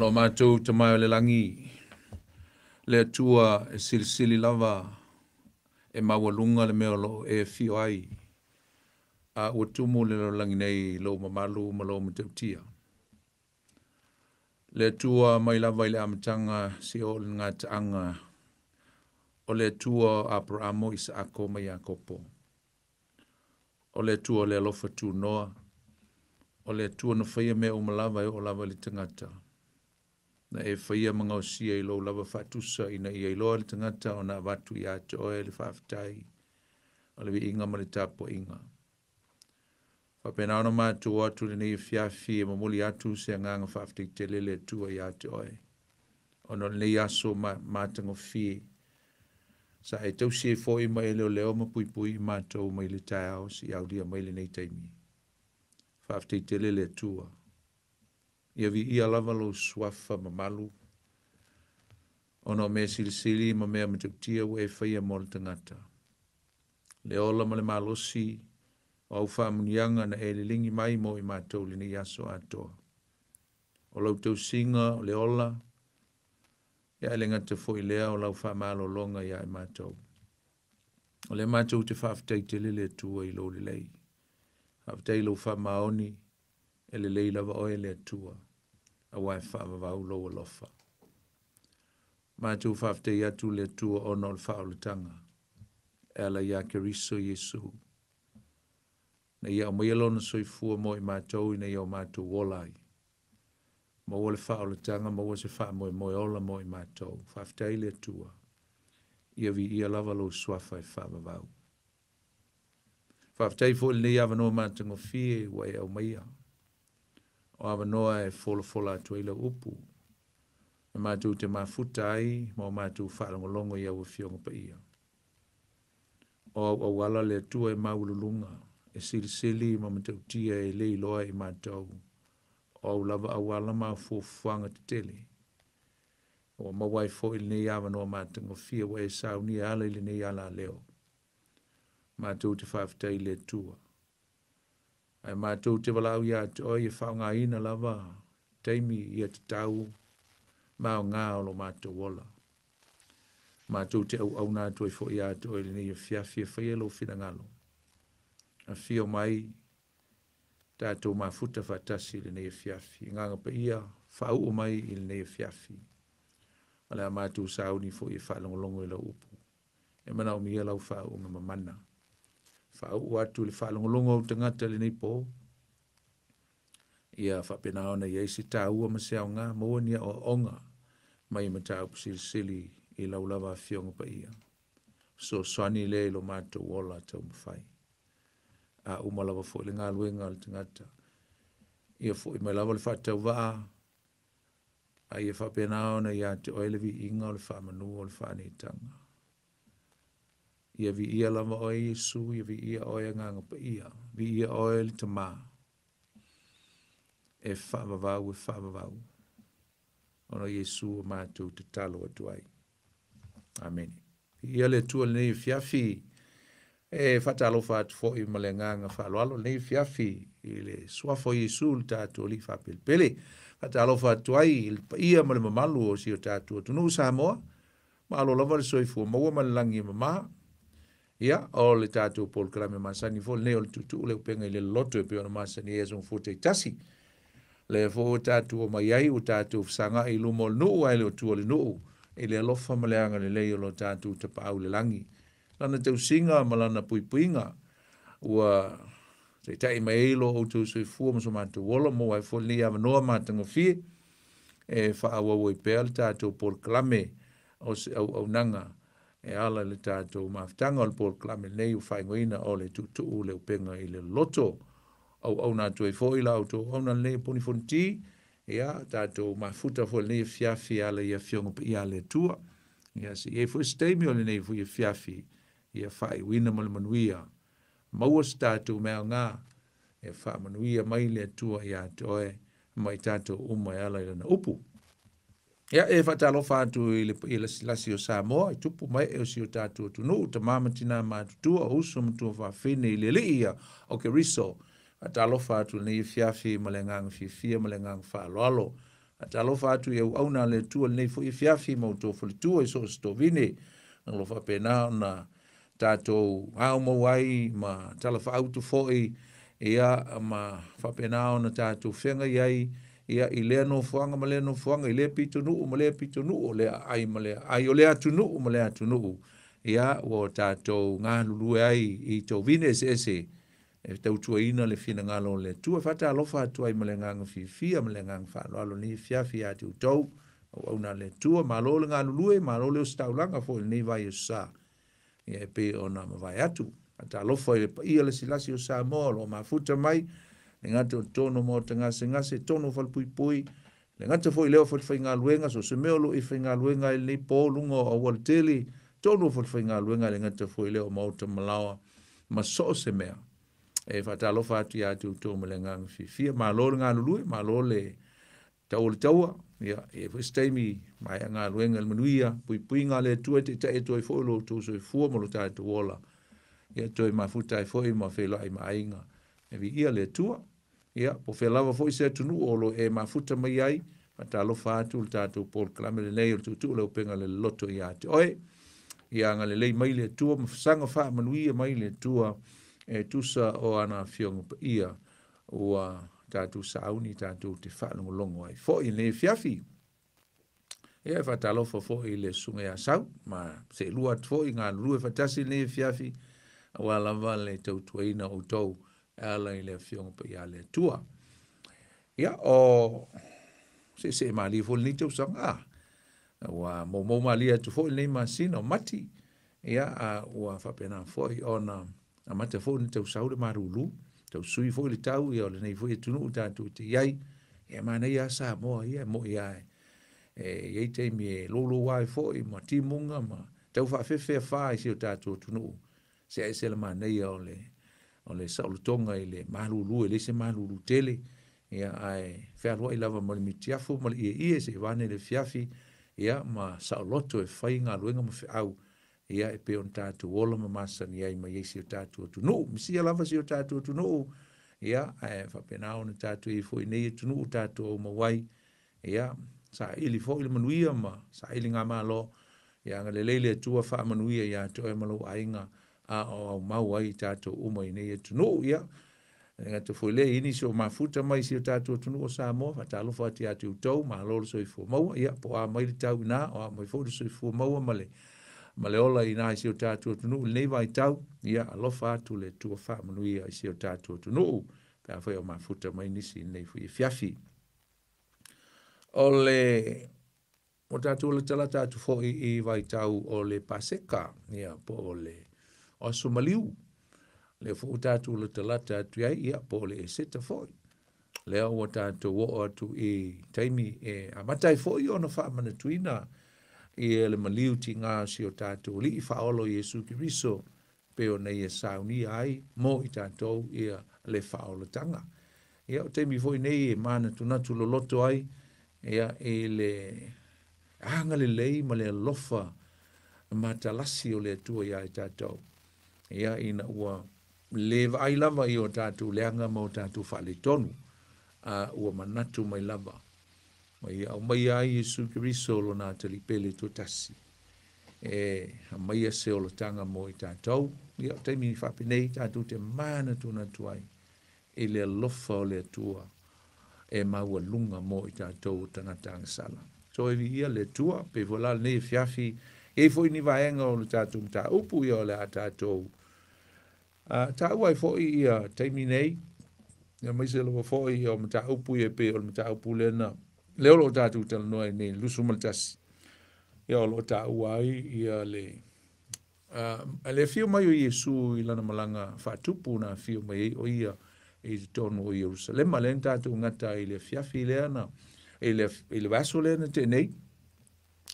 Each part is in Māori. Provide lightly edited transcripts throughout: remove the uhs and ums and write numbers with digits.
Lo mātou te mai o le langi, le atua e silisili lava, e mawalunga le mea lo e fio ai, a ua tumu le lo langi nei lo mamalu ma lo matautia. Le atua mai lava i le amatanga si o le ngā taanga, o le atua Abramo Isaako mai Akopo. O le atua le alofa tu noa, o le atua na whaia mea o malava e o lava le tangata. Na e whaia mga o sia i lo lava whatusa ina i ailoa le tangata o na watu i ate oe le whaftai, o le vi inga ma le tapo inga. Whapena ona mātua atu le nei fiafi e mamuli atu se nganga whaftai te lele tua i ate oe. Ono le nei aso mātango fie. Sa e tausi e fo i mai leo leo ma pui pui mātou mai le tai au si au dia mai le nei taimi. Whaftai te lele tua. Ia vi ia lava lo swafa ma malu. Ono me silisili ma mea matautia ua e whaia mo le tangata. Le ola ma le malosi o au whamunianga na e le lingi mai mo i mātou le nei aso atoa. O lau tau singa o le ola, ia le ngata fo i lea o lau whamalo longa ia e mātou. O le mātou te whaftai te lele tua i lo le lei. Whaftai lo whamaoni, e le lei lava oe le atua, a wai whaavavau lo alofa. Mātou whaftai atu le atua o nol whaoletanga, e ala ia ke riso Yesu. Na ia o maialo na soifua mo i mātou i na ia o mātou wolai. Ma ua le whaoletanga, ma ua se wha moe ola mo i mātou, whaftai le atua. Ia vi ia lava lo swafa e whaavavau. Whaftai fo le ia wanoa mātango fie wa e au maia. O awanoa e fola atua ila upu. Me mātou te mafuta ai, ma o mātou whaalongolongo ia ua fionga pa ia. O au ala le atua e maululunga, e silisili ma matautia e lei loa i mātou. O au lava au ala ma fuanga te tele. O mawai fo ili nei awanoa mātango fia wa e sauni ala ili nei ala leo. Mātou te whaftai le tua. Ai mātou te walau ia te oi e whaunga ina lava, teimi ia te tau, mao ngā olo mātou wola. Mātou te au nātou e fo ia te oi le nei e fiafi e whaielo whina ngalo. A fio mai, tātou mafuta whatasi le nei e fiafi. Nganga pa ia, whau o mai i le nei e fiafi. Ala mātou sauni fo i whalongolongo i la upu. E mana o mia lau whau o mamana. Whau atu le whalongolongo o tangata le nei po. Ia whapena ona i eisi tā ua maseo ngā moania o onga. Mai matau sili i lau lava fionga pa ia. So swani le lo mātou wola tau mawhai. A umalawa fo le ngā luenga le tangata. Ia fo i mai lava le whatau waa. A ia whapena ona ia te oelevi inga o le whamanu o le whanetanga. Ia vi ia lava oe Yesu, ia vi ia oe nganga pa ia. Vi ia oe le tama. E whaavavau. Ono Yesu o mātou te talo atu ai. Amen. Ia le tua le nei fiafi. E whatalo whatu fo i male nganga whaloalo nei fiafi. I le suafo Yesu le tātou li whapelpele. Whatalo whatu ai, ia male mamalu o si o tātou tunu Samoa. Maalo lava le soifua maua malilangi mamaha. Ia, o le tātou Paul Krame masani fo le o le tutu le Upega ile Loloto e peona masani e zon fote tasi. Le fo o tātou o mai ai o tātou sanga i lumo le nuu ai le o tua le nuu. E le alofa maleanga le leo lo tātou te pau le langi. Lana tau singa malana puipuinga. Ua te tai mai eilo o tau soifua maso mātou wola mo ai fo le avanoa mātango fie. E whaawa oi pēr tātou Paul Krame au nanga. E ala le tātou maftanga o le Paul Krame nei u whaingoina o le tutu le Upega ile Loloto. Au nātou e fo ila au tō au na le poni fonti. Ia tātou mafuta fo le nei fiafi ala ia fionga pa ia le tua. Ia si e fo steimi o le nei fo ia fiafi. Ia whai wina mo le manuia. Maua si tātou mea ngā. E wha manuia mai le tua ia toe. Mai tātou umai ala ila na upu. Ia e whatalo whātu i le lasi o Samoa, i tupu mai e o si o tātua tunu, ta māmatina mātutua, uso matua whawhine i le ia o ke riso. Whatalo whātu nei i fiafi, malengang fifia, malengang whaloalo, Atalofa atu ia auna le tua nei fo i fiafi mo to fo le tua so sto vine lo fa pena na tato au mo wai ma talafa auto fo ia ma fa pena na tato fenga ia i le no fuanga ma le no fuanga i le pitunu ma le pitunu le ai ma le ai o le atunu ma le atunu ia o tato ngā lulu ai i to vine se e tau tuaina le fina ngalo le tua fata alofa atu ai malenganga fia malenganga whalo alo ni fia atu tau au na le tua malo le ngā lulue malo le ustaulanga fo ni vai sa e pe ona vai atu ata alofa ia le silasi o Samoa lo mafuta mai le ngata tono mo tanga se tono fal pui le ngata fo leo fo ngā luenga so se meolo i ngā luenga le polungo o walteli tono fo ngā luenga le ngata fo leo mo te malawa ma so se mea e fatalo fatu ya tu to melengang fia malo nga lulu malo le taua ya e stemi mai nga luenga manuia pui nga le tu te to fo lo to so fo mo lo ta to wola ya to ma futa fo ma fe lo ai mai nga e vi ia le tua ya po fe lava fo se tu no lo e ma futa mai ai fatalo fatu ta to por klame le tu le Upega ile Loloto ya oi ya nga le mai le tua sanga fa manuia mai le tua e tusa o ana fionga ia o tatu sauni tatu te whanongolongo ai. Fo i le fiafi. E whatalo fo i le sunga ya sau, ma se lua fo i ngā lua whatasi le fiafi, wa lava le tautuaina o tau ala i le fionga ia le tua. Ia o se mali fo ni tau sanga, wa mo mali atu fo i le masina o mati, ia wa whapena fo i ona a mate fo ni tau saure marulu tau sui fo le tau ia le nei fo e tunu tatu te iai e mana ia Samoa ia mo ia e te mi lolo wai fo i ma timunga ma tau fa fefe fa i si o tatu tunu se ai se le mana ia o le saulotonga i le marulu le se marulu tele ia ai fe alo i lava mo le mitiafu mo le ia se vane le fiafi ia ma sauloto e fai ngā luenga mo fe au ia e pe on tatu wola mamasa ni ai mai si o tatu tunu misi lava si o tatu tunu ia e fa pena on tatu i fo nei tunu tatu o mawai ia sa ili fo ili manuia ma sa ili nga malo ia ngale lele tua fa manuia ia to e malo ainga a o mau ai tatu o mai nei tunu ia nga to fo le ini so mafuta mai si o tatu tunu o Samoa fa talo fa ti atu to ma lo so i fo mau ia po a mai tau na o mai fo so i fo mau male ma le ola i nai si o tātua tunu nei vai tau, ia alofa atu le tua wha manuia i si o tātua tunu, pēr whai o mafuta mai nisi nei fui fiafi. O le, o tātua le tala tātu fo i vai tau o le paseka, ia po o le o Somaliu, le fo tātua le tala tātu iai, ia po le seta foi. Lea o tātua o atu i taimi e amatai foi o na wha manatuina, i le maliu ti ngā si o tātou li i whaolo Jesu Kiriso pe o nei e sauni ai mo i tātou ia le whaolo tanga. Ia o teimi foi nei e mana tunatu loloto ai ia e le anga le lei ma le lofa ma talasi o le tua ia i tātou. Ia ina ua le vai lava i o tātou leanga ma o tātou whale tonu ua manatu mai lava. Mai au mai ai Jesu Kiriso lo nā tali pele to tasi. E mai se o lo tanga mo i tātou. Ia o teimi whapinei tātou te mana tuna tuai. E le lofa o le tua. E maua lunga mo i tātou tangatanga sala. So e ia le tua, pe vola nei fiafi. E foi ni vaenga o le tātou mta upu ia o le a tātou. Tā uai foi ia teimi nei. Ia mai se lo foi o mta upu ia pe o mta upu lena. Leo lo tātou tala noa i nei lusu maltasi. Ia o lo tātou ai ia le. Le fio mai o Jesu i lana malanga whatupu na fio mai o ia i tonu o Jerusalema. Le tātou ngata i le fiafi le ana. I le vaso le ana te nei.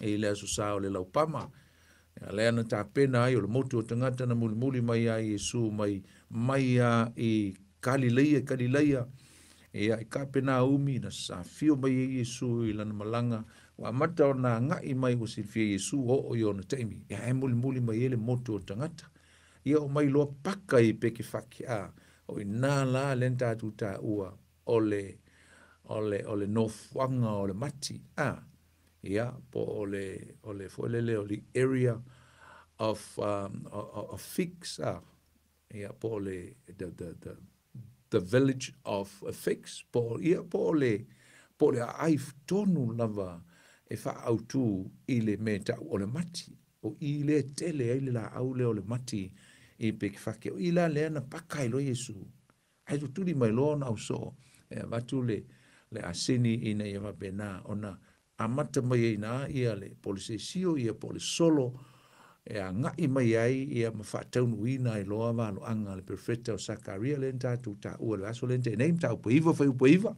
I le aso sao le laupama. Le ana tā pena ai o le motu o tangata na muli mai ai Jesu mai i Galileia. Ia i ka pena umi na sa fio mai Jesu i lana malanga wa mata o na ngai mai o si fia Jesu o i ona teimi. Ia e muli mai ele motu o tangata. Ia o mai loa paka i peke whaki a o i nā la lenta atu tā ua o ole North Wanga, ole Mati, ia, po ole fuelele, ole area of figs, ia, po ole, the village of figs, po ia, po ole aif tonu lava, e wha autu i le meta ole Mati, o i le tele ai le la au le ole Mati, i peke whake, o i la lea na pakai lo Yesu, ai tu tuli mai lo na au so, watu le asini ina ia mapena, ona amata mai ina ia le polise sio, ia pole solo, a ngai mai ai, ia mawhataunu ina i loa walo anga le perfeta o Sakaria le nta tu ta ua le aso le nta, nei mta upaiva, fai upaiva,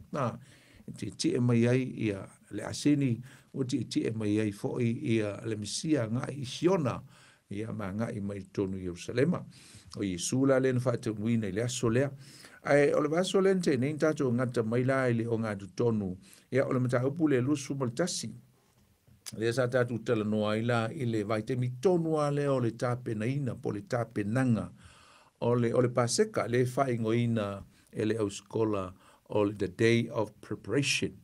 ti mai ai, ia le asini, o ti mai ai foi, ia le misia ngai siona, ia ma ngai mai tonu Yerusalema, o Yesu la le whataunu ina i le aso lea, ai o le vaso lente nei tatou ngata mai la i le o ngā tutonu ia o le mata upu le lusu mo le tasi le sa tatou tala noa i la i le vaitemi tonu a le o le tapenaina po le tapenanga o le paseka le whaingoina e le au skola o le the day of preparation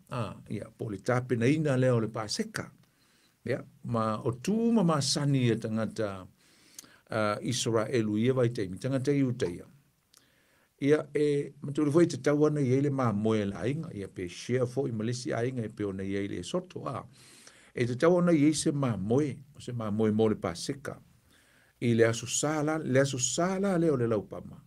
ia po le tapenaina le o le paseka ia ma o tu ma sani e tangata Israelu ia vaitemi tangata iutaia ia matulu foi te tawana i ele ma moe la inga ia pe share fo i Malaysia inga e pe ona i ele soto e te tawana i se ma moe mo le paseka i le aso sala le o le laupama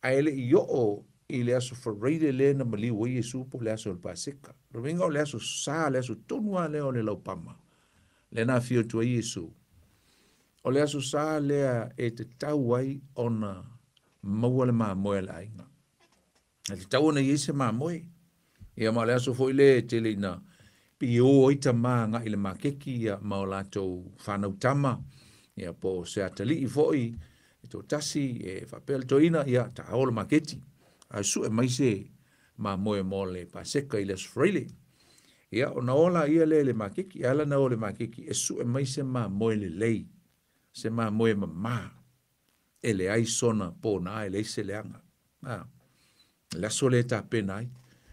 a ele i o i le aso farreide le na mali o Yesu po le aso le paseka rovinga o le aso sala le aso tonua le o le laupama le na fio tu Yesu o le aso sala e te tawai ona maua le mamoe la inga. E te tau na iese mamoe. Ia ma le aso foi le te le na pi o oita maa nga ile makeki ia mao latou whanau tama. Ia po se atali i foi e to tasi e whapel toina ia ta aola maketi. A su e maise mamoe mo le paseka i le sfreile. Ia o na ola ia le makeki, ala na o le makeki e su e maise mamoe le lei. Se mamoe mamaa. Ele ai sona po na ele se leanga la sole ta penai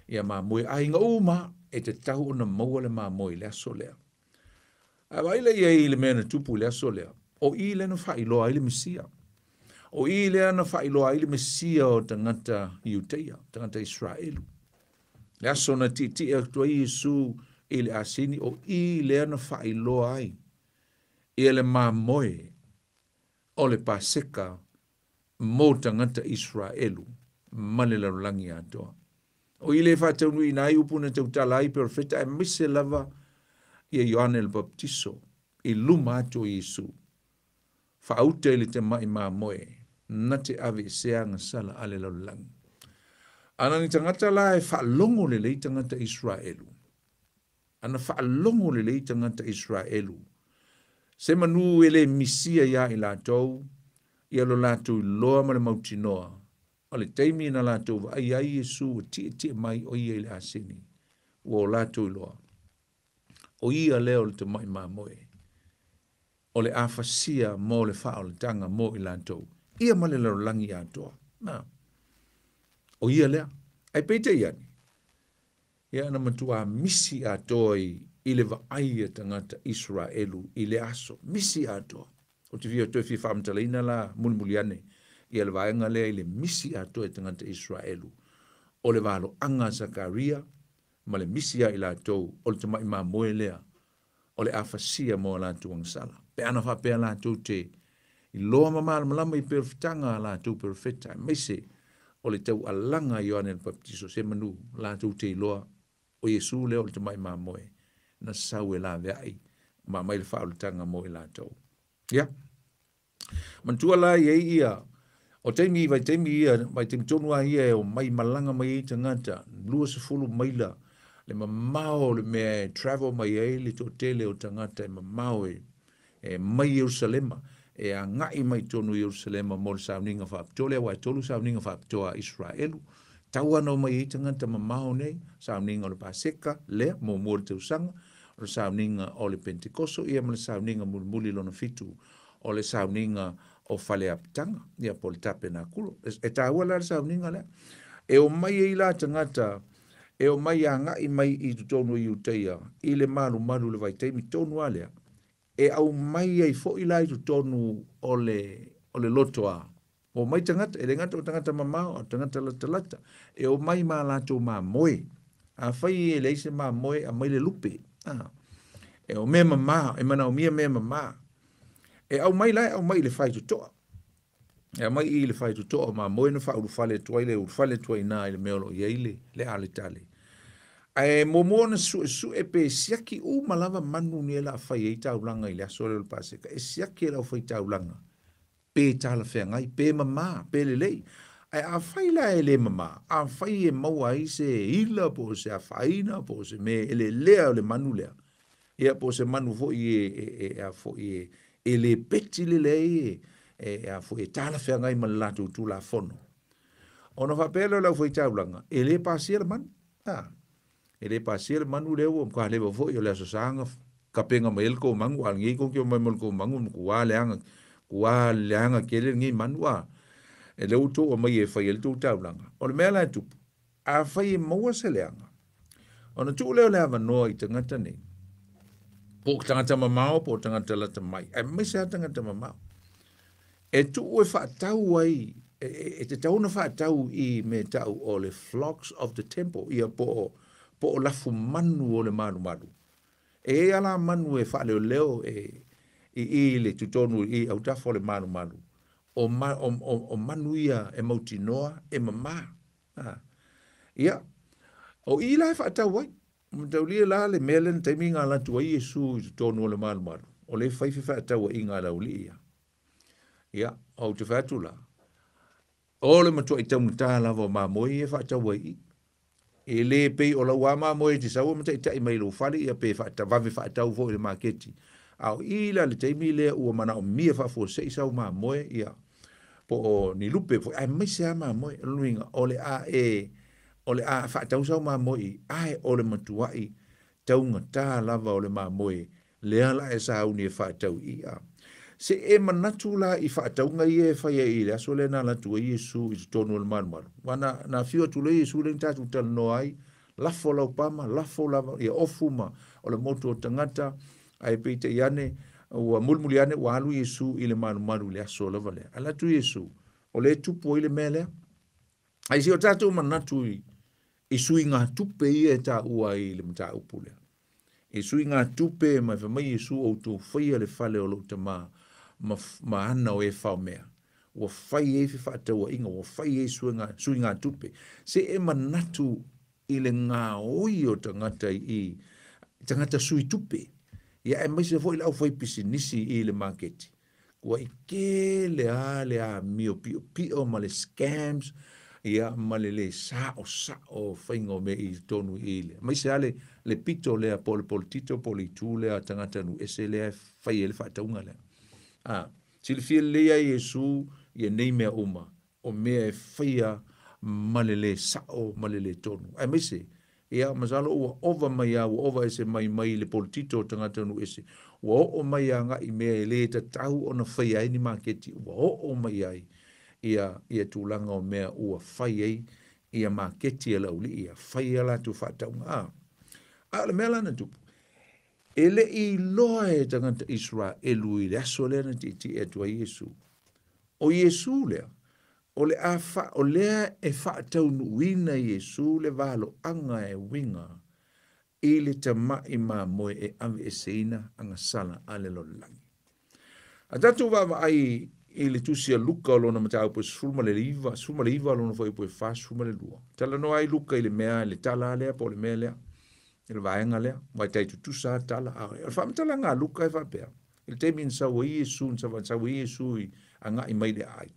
ia ma moi ai nga uma e te tau na mo le ma moi la sole a vai le ia le mena tupu la sole o i le no fa ilo ai le mesia o i le na fa ilo ai le mesia o tangata Iutea tangata Israelu la sona ti e to Yesu ile asini o i le na fa ilo ai ele ma moi o le paseka mo tangata Israelu male la langi atoa. O ile whataunu i nai upuna tau talai perfeta e mise lava i Ioane el Baptiso i luma ato Yesu. Whaute ili te mai maa moe na te ave seanga sala ale la langi. Ana ni tangata la e whalongo le lei tangata Israelu. Ana whalongo le lei tangata Israelu. Se manu ele misia ya i la tau ia lo lātou loa ma le mautinoa. O le teimi na lātou ai Yesu o tie mai o ia le asini. O lātou loa. O ia leo le te mai mamoe. O le afasia mo le wha o le tanga mo i lātou. Ia ma le larolangi atoa. O ia lea. Ai peite iani. Ia na matua misi atoa i le vaai tangata Israelu i le aso. Misi atoa. O te via toi fi whamtalaina la mulmuliane i le vaenga lea i le misi ato e tangata Israelu. O le valo anga Zakaria, ma le misi a i la tau, o le tamai ma moe lea, o le afasia mo la tu angsala. Pe ana wha pe la tu te, i loa mamala malama i perfitanga la tu perfeta, meise, o le tau alanga Ioane el Baptiso, se manu la tu te i loa, o Yesu lea o le tamai ma moe, na sau e la veai, ma mai le wha o le tanga mo i la tau. Ya. Mantua la ia o teimi vai teimi tonua ia o mai malanga mai tangata lua se fulu maila le mamao le me travel mai le to tele o tangata e mamao e mai Jerusalema e a ngai mai tonu Jerusalema mo sauninga fa tole wa tolu sauninga fa toa Israelu taua no mai tangata mamao nei sauninga le paseka le mo mo te usanga o sauninga o le Pentekoso ia mo sauninga mulmuli lona fitu o le sauninga o fale apitanga, ia po le tape na kulo. E taua la le sauninga lea. E o mai e la tangata e o mai anga I mai I tonu I uteia, I le malu le vai teimi tonu alea, e au mai ai fo I lai tonu o le loto a, o mai tangata, e le ngata o tangata mamao, o tangata lata, e o mai ma lato ma moe, a fai e leise ma moe a mai le lupe, e o me mama, e mana o mia me mama, e au mai lai, au mai le fai tutoa, e mai I le fai tutoa ma moe na fa urufale tuai na ile meolo yeile, le ale tale. E momo na su e pe siaki u malava manu ni la fai e taulanga I le aso le paseka, e siaki la fai taulanga, pe tala fea ngai, pe mama, pe lelei, a fai la e le mama, a fai e maua I se ila po se a faina po se me ele lea o le manu lea, ia po se manu fo e le peti le lei, a fo e tala fea ngai ma latu tu la fono. Ona fa pelo la fai taulanga, e le pasia le manu, e le pasia le manu leo, o mka leo fo i o le aso sanga, kapenga ma elko mangu, al ngi kongkio ma elko mangu, kuwa leanga kele ngi manua, e leo to o mai e fai el to taulanga. O le mea la tupu, a fai e maua se leanga. Ona tu leo le ava noa I tangata nei. Po tangata mamao, po tangata lata mai. Ai mai se tangata mamao. E tu ue whaatau ai, e te tauna whaatau I me tau o le flocks of the temple, ia po o lafu manu o le manu. E ala manu e wha leo I le tutonu I au tafo le manu. O manu ia e mautinoa e mama. Ia, o I la e whaatau ai. Mtaulia la le melen taimi ngā latu ai Yesu I tutonu o le manu. O le whaifi whaatau ai ngā lauli ia. Ia, au te whaatu la. O le matua I tamu tā lava o mamoi e whaatau ai. E le pei o lau ama moe te sau mata I tai mai lo whale ia pe vave whaatau fo I le maketi. Au ila le teimi lea ua mana o mia whafo sei sau ma moe ia. Po o ni lupe fo ai mai se ama moe luinga o le a whaatau sau ma moe ai o le matuai taunga tā lava o le ma moe lea la e sau ni e whaatau ia. Se e manatu la I whaataunga I e whaia I le aso le na latu I Yesu I tonu le manumaru. Wana na whio tu le Yesu le tatu tala no ai, lafo lau pama, lafo lava, ia ofuma o le motu o tangata, ai peite iane, ua mulmuli ane, ua alu Yesu I le manumaru le aso lava lea. Alatu Yesu, o le tupu I le mea lea. Ai si o tatu manatu I sui ngā tupe I e ta ua I le mta upu lea. I sui ngā tupe mai whamai Yesu o tu whaia le whale o lo te maa. Ma ana o e whao mea. Ua whai e whaatau inga, ua whai e sui ngā tupe. Se e manatu I le ngā oi o tangata I tangata sui tupe. Ia e maise fo I lau whai pisinisi I le marketi. Ua I ke le a mio pio ma le scams, ia ma le sao whaingo me I tonu I le. Maise ale le pito lea pole tito, pole tu lea tangata nu ese lea whai e le whaataunga lea. Sili fia lea Yesu ia nei mea uma o mea e whaia malele sao malele tonu. Ai meise, ia mazalo ua ova mai a, ua ova ese mai le politito tangata nu ese. Ua o mai a nga I mea e le ta tau o na whaia ai ni maketi. Ua o mai ai ia tūlanga o mea ua whaia ai ia maketi e lauli ia whaia la tu whataunga. Le mea lana tupu. Ele I loa e tangata Israelu I le aso lea na ti e tua Yesu. O Yesu lea, o lea e whaatau nuina Yesu le valo anga e winga I le tamai ma moe e ave e seina anga sala ale lo langi. A tatu vava ai I le tusia luka o lona matau po suma le iwa lona foi po fa suma le lua. Tala no ai luka I le mea le tala lea po le mea lea. Il vaenga lea, vai tai tu sa tala a. Il fa mtala nga luka e fa pea. Il te min sa wai Yesu, sa wai Yesu anga I mai le ai.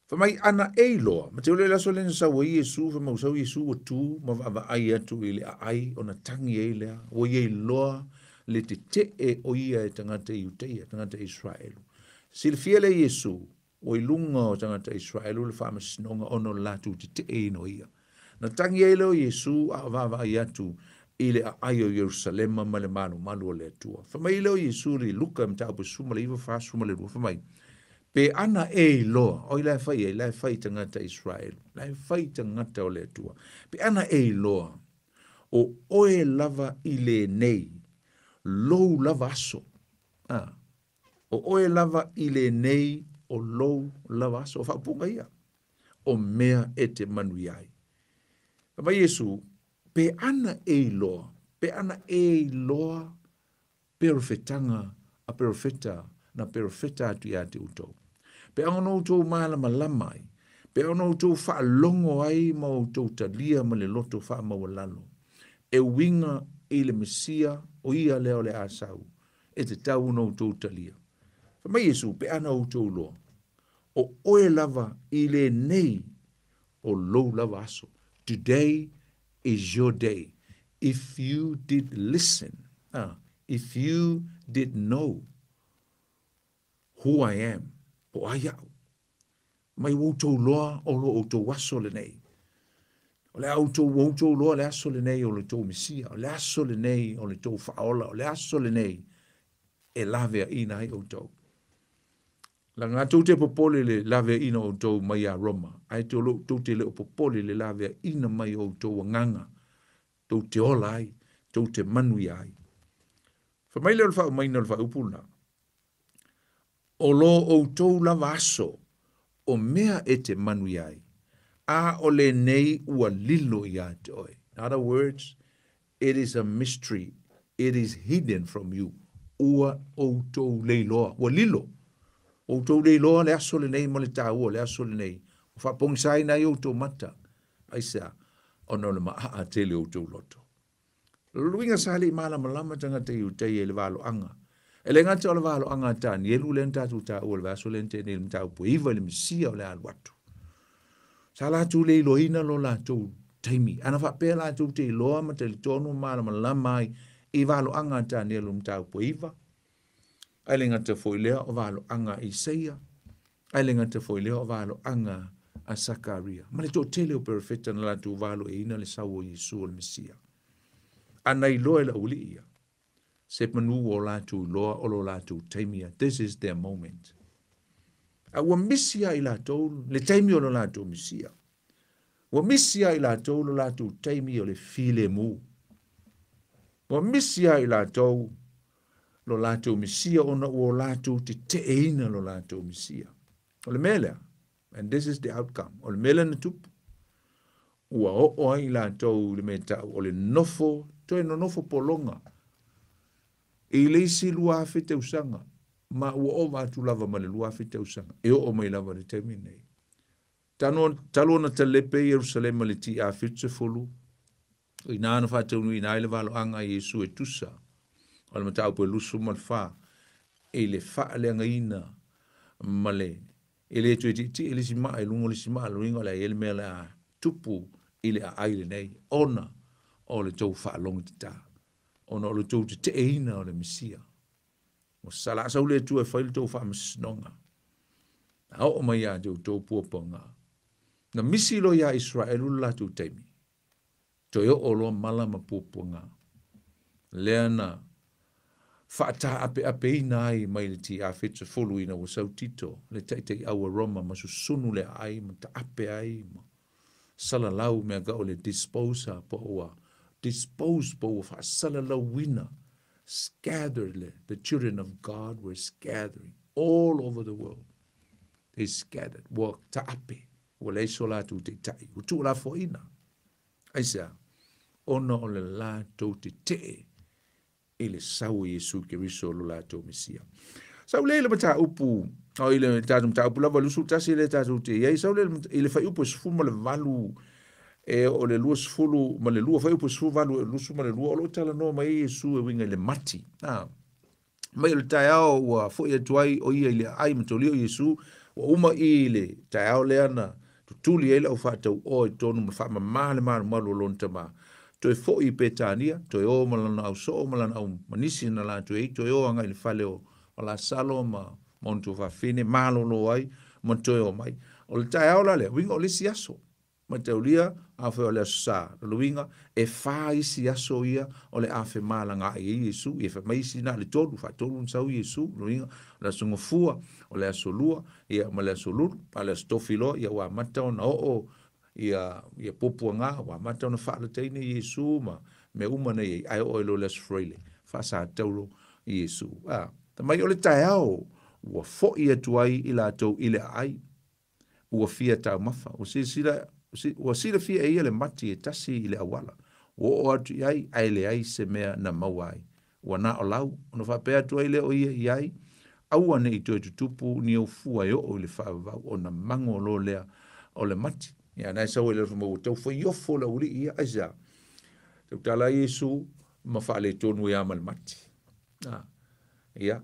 Fa mai ana e loa, ma te ole la so le sa wai Yesu, fa mau sa Yesu o tu, ma va ai atu I le ai, ona tangi e lea, o ye loa, le te e o ia e tangata I Uteia, tangata Israelu. Sil fiele Yesu, o I lunga o tangata Israelu, le fa masinonga ono latu te e no ia. Na tangi e leo Yesu a vava I atu I le ai o Jerusalema ma le malu o le atua. Whamai leo Yesu li luka mta apu suma le iwa wha suma le rua. Whamai, Pe ana e loa, o ilai fai tangata Israel, lai fai tangata o le tua. Pe ana e loa, o oe lava i le nei, lou lava aso. O oe lava i le nei, o lou lava aso. O whapunga ia, o mea e te manui ai. Ma Yesu, pe ana e loa, perfetanga a perfeta, na perfeta atu ia te utou. Pe ono utou malama lamai, pe ono utou wha longo ai ma utou talia ma le loto wha mawalalo. E winga i le Mesia o ia leo le asau, e te tau no utou talia. Ma Yesu, pe ana utou loa, o oe lava i le nei, o lou lava aso. Today is your day. If you did listen, if you did know who I am, o ai au. Mai woutou loa o lo outou waso le nei. O le woutou loa le aso le nei o le tou Mesia, o le aso le nei o le tou whaola, o le aso le nei e lavea ina ai outou. La ngā tau te popole le lavea ina outou mai a Roma, ai te olo tau te leo popole le lavea ina mai outou nganga, tau te ola ai, tau te manui ai. Fa mai leo whao mai na whao upuna. O lo outou lava aso, o mea e te manui ai, a o le nei ua lilo i a te oe. In other words, it is a mystery. It is hidden from you. Ua outou leiloa, ua lilo. Outou leiloa le aso le nei mo le tāua, le aso le nei. O whapongsai nai outou mata. Aisa, ono le maa te le outou loto. Luinga sali malama lama tanga te iutei e le valo anga. E le ngata o le valo anga tani, e lu len tatu tāua le vaso len te ne le mtau puiva le Mesia o le aluatu. Sa la tu le loina lo la tu taimi. Ana fa pe la tu te loa ma te tonu malama lamai i valo anga tani e lu mtau puiva. Ai le ngata foilea o valo anga Isaia. Ai le ngata foilea o valo anga a Sakaria. Ma le to tele o perfecta na la tu valo e ina le sawo Yesu o le Mesia. Ana i loa la uli ia. Se manu o la tu loa o lo la tu taimia. This is their moment. A ua misia i la tolu, le taimi o lo la tu Mesia. Ua misia i la tolu la tu taimi o le file mu. Ua misia i la tolu lo la tu Mesia o na ua la tu te teina lo la tu Mesia. O le mele, and this is the outcome. O le mele na tupu. Ua o ai la tolu le meta o le nofo, toi no nofo polonga. E le isi lua fite usanga. Ma ua o watu lava ma le lua fite usanga. E o mai lava le taimi nei. Talo na talepe Jerusalem le ti a fitse fulu. O ina na fata unu ina ile valo anga Yesu e tusa. O le matau po lusu mal fa. E le fa le anga ina. Male. E le tu ti ele si ma e lungo le si ma le ringo le ele me la tupu ile a aile nei. Ona o le tau fa long ta. Ona o le tau te eina o le Mesia. O sala sa ule tu e fail tau fa msnonga. A o mai a tau puaponga. Na misi lo ya Israelu la tu taimi. Toyo o lo malama puaponga. Leana fata ape ina ai mai le ti a fitsa fulu ina wa sau tito. Le taitei awa Roma masu sunu le ai ma ta ape ai ma. Sala lau mea gao le disposa po ua. Dispose po ua fa sala lau wina. Scattered, the children of God were scattering all over the world. They scattered. Wa ta'ape. Wa le sola tu te tai. Utu la fo ina. Aisa. Ona o le la tu te te. Ile sau Yesu Kiriso lo la tu Mesia. Sau le mata upu. O ile tatu mata upu lava lusu tasi le tatu te. Ia sau le ile fai upu sfuma le valu. E o le lua sfulu, ma le lua fai upo sfulu valu, lusu ma le lua, o lo tala no ma Yesu e winga le mati. Mai le tai ao ua fo ia tuai o ia ile ai matolio Yesu, wa uma i le tai ao le ana, tutuli e le au fatau o i tonu ma wha ma male malu lonta ma. Toi fo i petania, toi o malana au so, malana au manisi na la tui, toi o anga i le fale o la salo ma montu fa fine, malo lo ai, ma toi o mai. O le tai ao la le, winga o le siaso. mataulia afe o le sa luinga e fa isi aso ia o le afe malanga i Yesu e fa maisi na le tolu fa tolu sa Yesu luinga la sunga fua o le asolua ia ma le asolulu pa le stofilo ia wa mata ona o ia popu nga wa mata ona fa le teine Yesu ma me uma nei ai o lo les freely fa sa tolu Yesu mai o le taiao wa fo ia tuai ila tau ile ai ua fia tau mafa o sila fia ia le mati e tasi i le awala o atu iai ai le ai se mea na mawai ua na o lau ona whapea tu ai le o ia iai aua ne i tue tutupu ni o fua i o le whaavau o na mango lo lea o le mati ia nai sau ele mo tau whai ofo la uri ia aisa tau tala Yesu ma whaale tonu ia ma le mati ia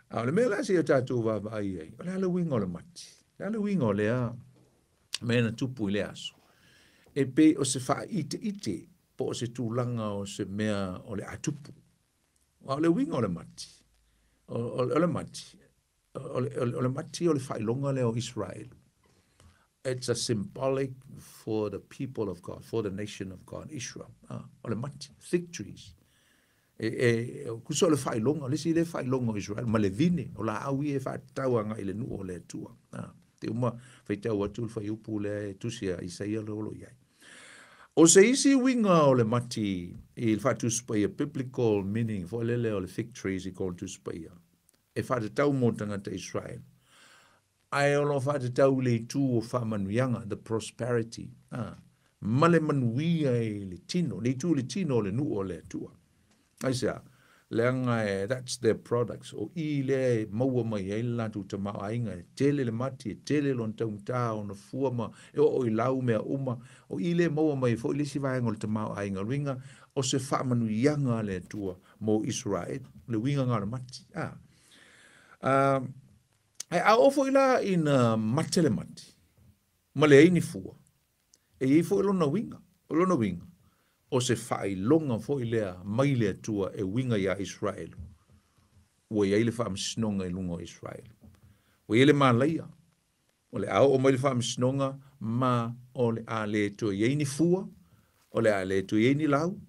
a le mea la si o tātou vava ai ai o le ala winga o le mati le winga o lea mena tupu i le aso. E pe o se wha ite po o se tūlanga o se mea o le atupu. O le winga o le mati. O le mati. O le mati o le whailonga le o Israel. It's a symbolic for the people of God, for the nation of God, Israel. O le mati. Thick trees. Kuso le whailonga, le si le whailonga o Israel, ma le vine, o la awi e whaatauanga i le nu o le tua. Te uma whaitau atu whai upu le tusia Isaia lolo iai. O se isi winga o le mati i whatuspaia biblical meaning fo lele o le fig trees i kol tuspaia. E whatatau mo tangata Israel. Ai ono whatatau le tu o whamanuianga, the prosperity. Male manuia e le tino, le tu le tino le nu o le tua. Ai sea, leanga that's their products o i le maua mai e la tu tamau ainga tele le mati tele lon tau ta ona fuama e o i lau mea uma o i le maua mai fo le si vai ngol tamau ainga winga o se fa manu yanga le tua mo Israel le winga ngala mati a ofo ila in matele mati male ini fua e i fo lona winga o se fai longa fo ilea mai lea tua e winga ya Israel. Ua ia ile wha msinonga i lunga o Israel. Ua ile maa leia. O le au o mai le wha msinonga ma o le a le tua yeini fua, o le a le tua yeini lau,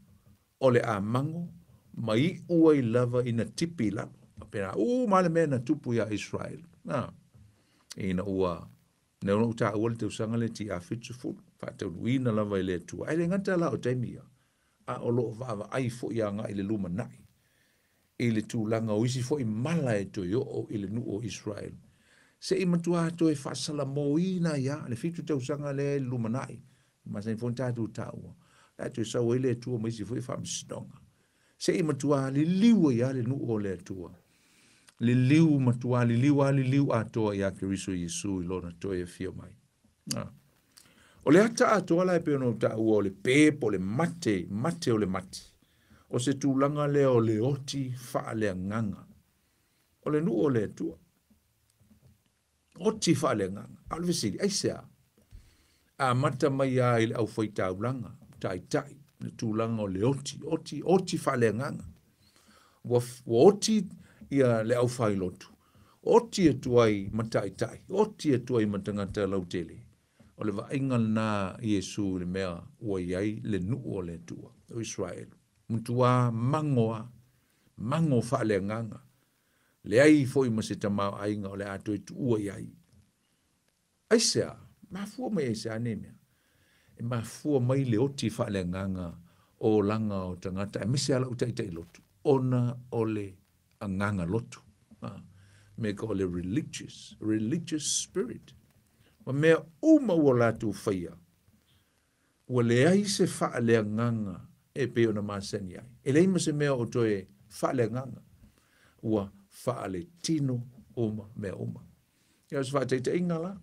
o le a mango, ma i ua i lava ina tipi lalo. Pena ma le mea tupu ya Israel. Ina ua ne ona uta ua le te usanga le ti a fitu fulu. Whata uina lava i le tua. Ai le ngata la o taimia. A o loo vava ai fo ia nga i le luma nai. I le tūlanga o isi fo i mala e to yo o i le nu o Israel. Se i matua to e whasala mo ina ia, le fitu te usanga le luma nai. Ma se fo tatu taua. La to sa o i le tua mo isi fo i whamsinonga. Se i matua li liu ia le nu o le tua. Li liu matua, li liu a toa ia kiriso Yesu i lona to e fio mai. O le ata atoa la e pe ono ta ua o le pepo, o le mate o le mati. O se tūlanga le o le oti faa le nganga. O le nu o le tua. Oti faa le nganga. Alwe siri, aisea. A mata mai a ile au fai taulanga. Tai. Le tūlanga o le oti faa le nganga. Wa oti ia le au fai lotu. Oti e tuai matai. Oti e tuai matangata lautele. O le vainga na Yesu le mea ua iai le nuu o le tua o Israel. Mutua mango wha le nganga. Le ai foi ma se tamau ainga o le ato e tu ua iai. Aisea, mafua mai aisea anemia. E mafua mai le oti wha le nganga o langa o tangata. E mese ala utaita i lotu. Ona o le nganga lotu. Me ka o le religious spirit. Wa mea uma ua latu whaia. Ua le ai se wha le nganga e pe ona masani ai. E leima se mea o toe wha le nganga. Ua wha le tino mea uma. Ia se wha teita ingala.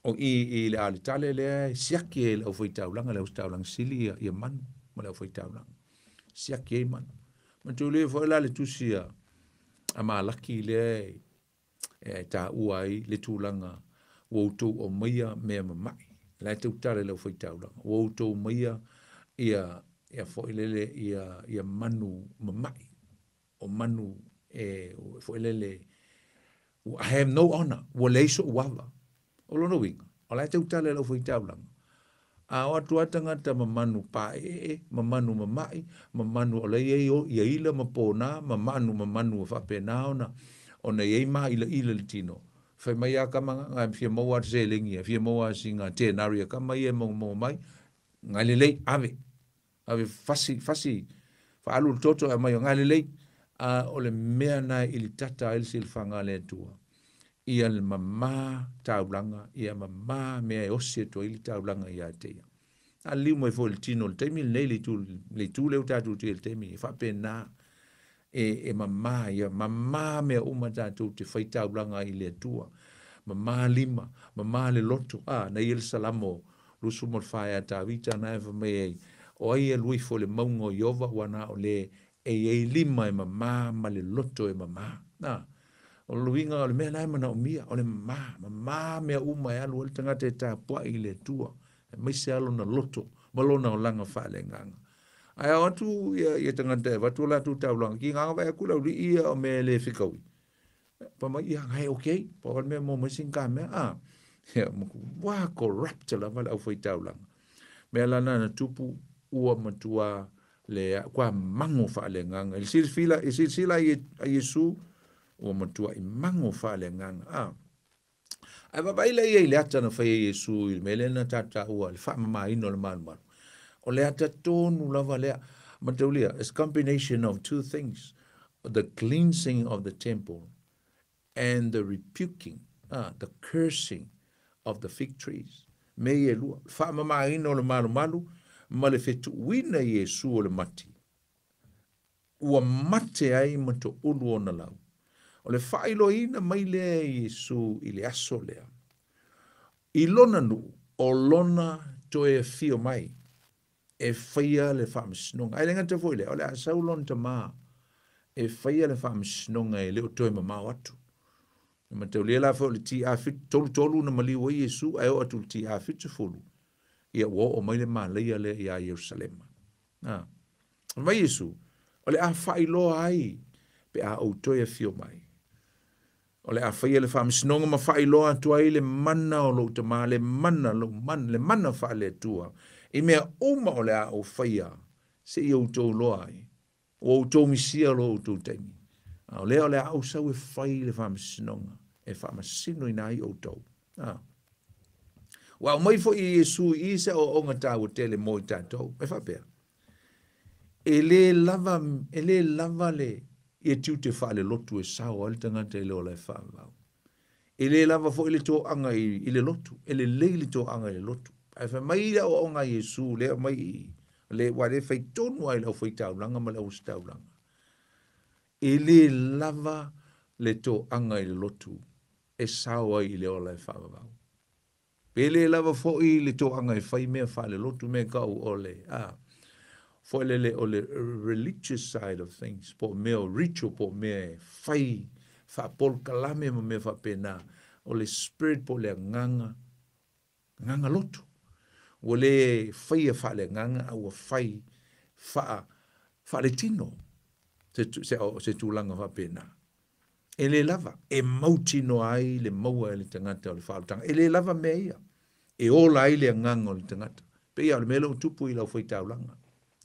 O i le ale tale le siaki e le au whaitaulanga, le au whaitaulanga sili ia manu. Ma le au whaitaulanga. Siaki e manu. Ma tu le whaila le tusia a maa laki le ta uai le tūlanga woutou o maia mea mamai. Lai te utare leo whaitauranga. Woutou maia ia whoilele ia manu mamai. O manu whoilele I have no honor. Wa leiso uawa. O lono winga. O lai te utare leo whaitauranga. A watu atangata mamanu pae, mamanu mamai, mamanu o le ila mapona, mamanu whapena ona yei ma ila le tino. Whai mai a kamanga, ngai fia maua te lengi, fia maua si ngā te naria, ka mai e mo mai, ngai lelei, ave fasi, whaalu toto e mai o ngai lelei, o le mea nai ili tata ili silwhanga le tua. Ia le mama taulanga, ia mama mea e osia to ili taulanga ia teia. A liu mai fo le tino, le teimi nei le tu leo tatu te le teimi, whapena, e mama, ia mama mea uma tatu te whaitaulanga i le tua. Mama lima, mama le loto, na il salamo, lusu mo whaia ta vita na eva mei, o ai e lui fo le maungo iova wana o le, e lima e mama, ma le loto e mama, o luinga o le mea nai mana o mia, o le mama mea uma e alu, o le tangata e ta pua i le tua, mai se alo na loto, malona o langa whaale nganga. Ai atu ia tangata e watu la tu tau langa, ki nganga vai akula uri ia o me le whikaui. Pa mai ia ngai okay, pa wale mea mo masin ka mea, ia muku, wā corrupta la wale au whai tau langa. Mea lana na tupu ua matua le kwa mango whaale nganga. Il sila i Yesu, ua matua i mango whaale nganga. Ai baba ila ia ile ata na whai Yesu, il mele na tata ua, le wha mama ino le maru. O le ata tonu lava lea, mataulia, it's a combination of two things, the cleansing of the temple and the rebuking, the cursing of the fig trees. Me e lua, wha mama ino le maru, ma le fetu wina Yesu o le mati. Ua mate ai mato ulu o na lau. O le whailo ina mai lea Yesu i le aso lea. I lona nu, o lona to e fio mai, e whaia le whaamisnonga. Ai lenga te foi lea, o le asau lon ta maa, e whaia le whaamisnonga e leo toi mama watu. Ma te ulia la fo le ti a fit, tolu na mali wa Yesu, ai o atu le ti a fit se fulu. Ia wo o mai le maa leia le ia Yerusalema. Mai Yesu, o le a whailo ai, pe a o toi e fio mai. O le a whaia le whaamisnonga ma whailoa tua i le mana o lo tama, le mana wha le tua. I mea uma o le a o whaia, se i o tau loa ai, o o tau misia lo o tau taimi. O le a o sau e whai le whaamisnonga, e whaamasino i nai o tau. Wa mai fo i Yesu i se o onga tau tele mo i tātou, e whapea. E le lava le, e tiu te wha le lotu e sao al tangata e leo lai wha mau. E le lava fo i le tō anga i le lotu, e le leili tō anga i le lotu. Ai wha mai la o onga Yesu, le mai, le wale whai tonu ai lau whai taulanga, ma lau staulanga. E le lava le tō anga i le lotu, e sao ai i leo lai wha mau. Pe le lava fo i le tō anga i whai mea wha le lotu mea kau o le, for the religious side of things, po meo ritual, po me fai, fa pol kalame mo me fa pena, o le spirit po le nganga lotu. O le fai fa le nganga, o fai fa le tino, se tulanga fa pena. E le lava, e mautino ai, le maua e le tangata o le whaotanga, e le lava mea ia, e ola ai le nganga o le tangata. Pe ia le melo tupu i lau fai taulanga.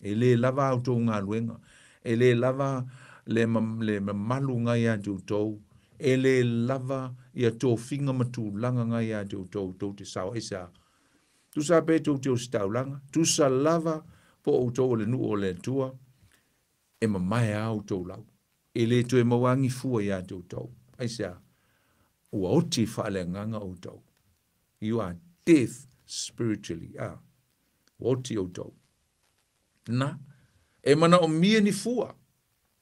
E le lava au tō ngā luenga, e le lava le malu ngai a tō, e le lava ia tō whinga matu langa ngai a tō te sao esa. Tu sa pe tō te o staulanga, tu sa lava po o tō le nu o le tua, e mamai au tō lau. E le tō e mawangi fua ia tō, esa, ua oti whaale nganga o tō. You are deaf spiritually, oti o tō. Na, e mana o mia ni fua.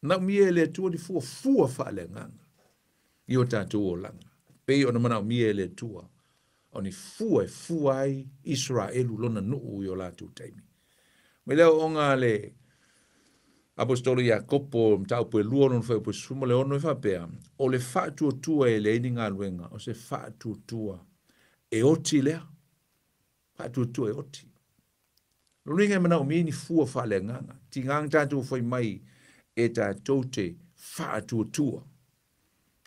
Na mia le tua ni fua whaale nganga. I o tātou o langa. Pei o na mana o mia le tua. O ni fua e fua ai Israelu lona nuu i o lātou taimi. Me leo o ngā le apostolo ia kopo mtau pue lua non whai pue suma le ono i whapea. O le whātua tua e le ini ngā luenga. O se whātua tua e oti lea. Whātua tua e oti. Ringa mana o mini fua whaale nganga. Ti ngang tātou whai mai e tātou te whātua tua.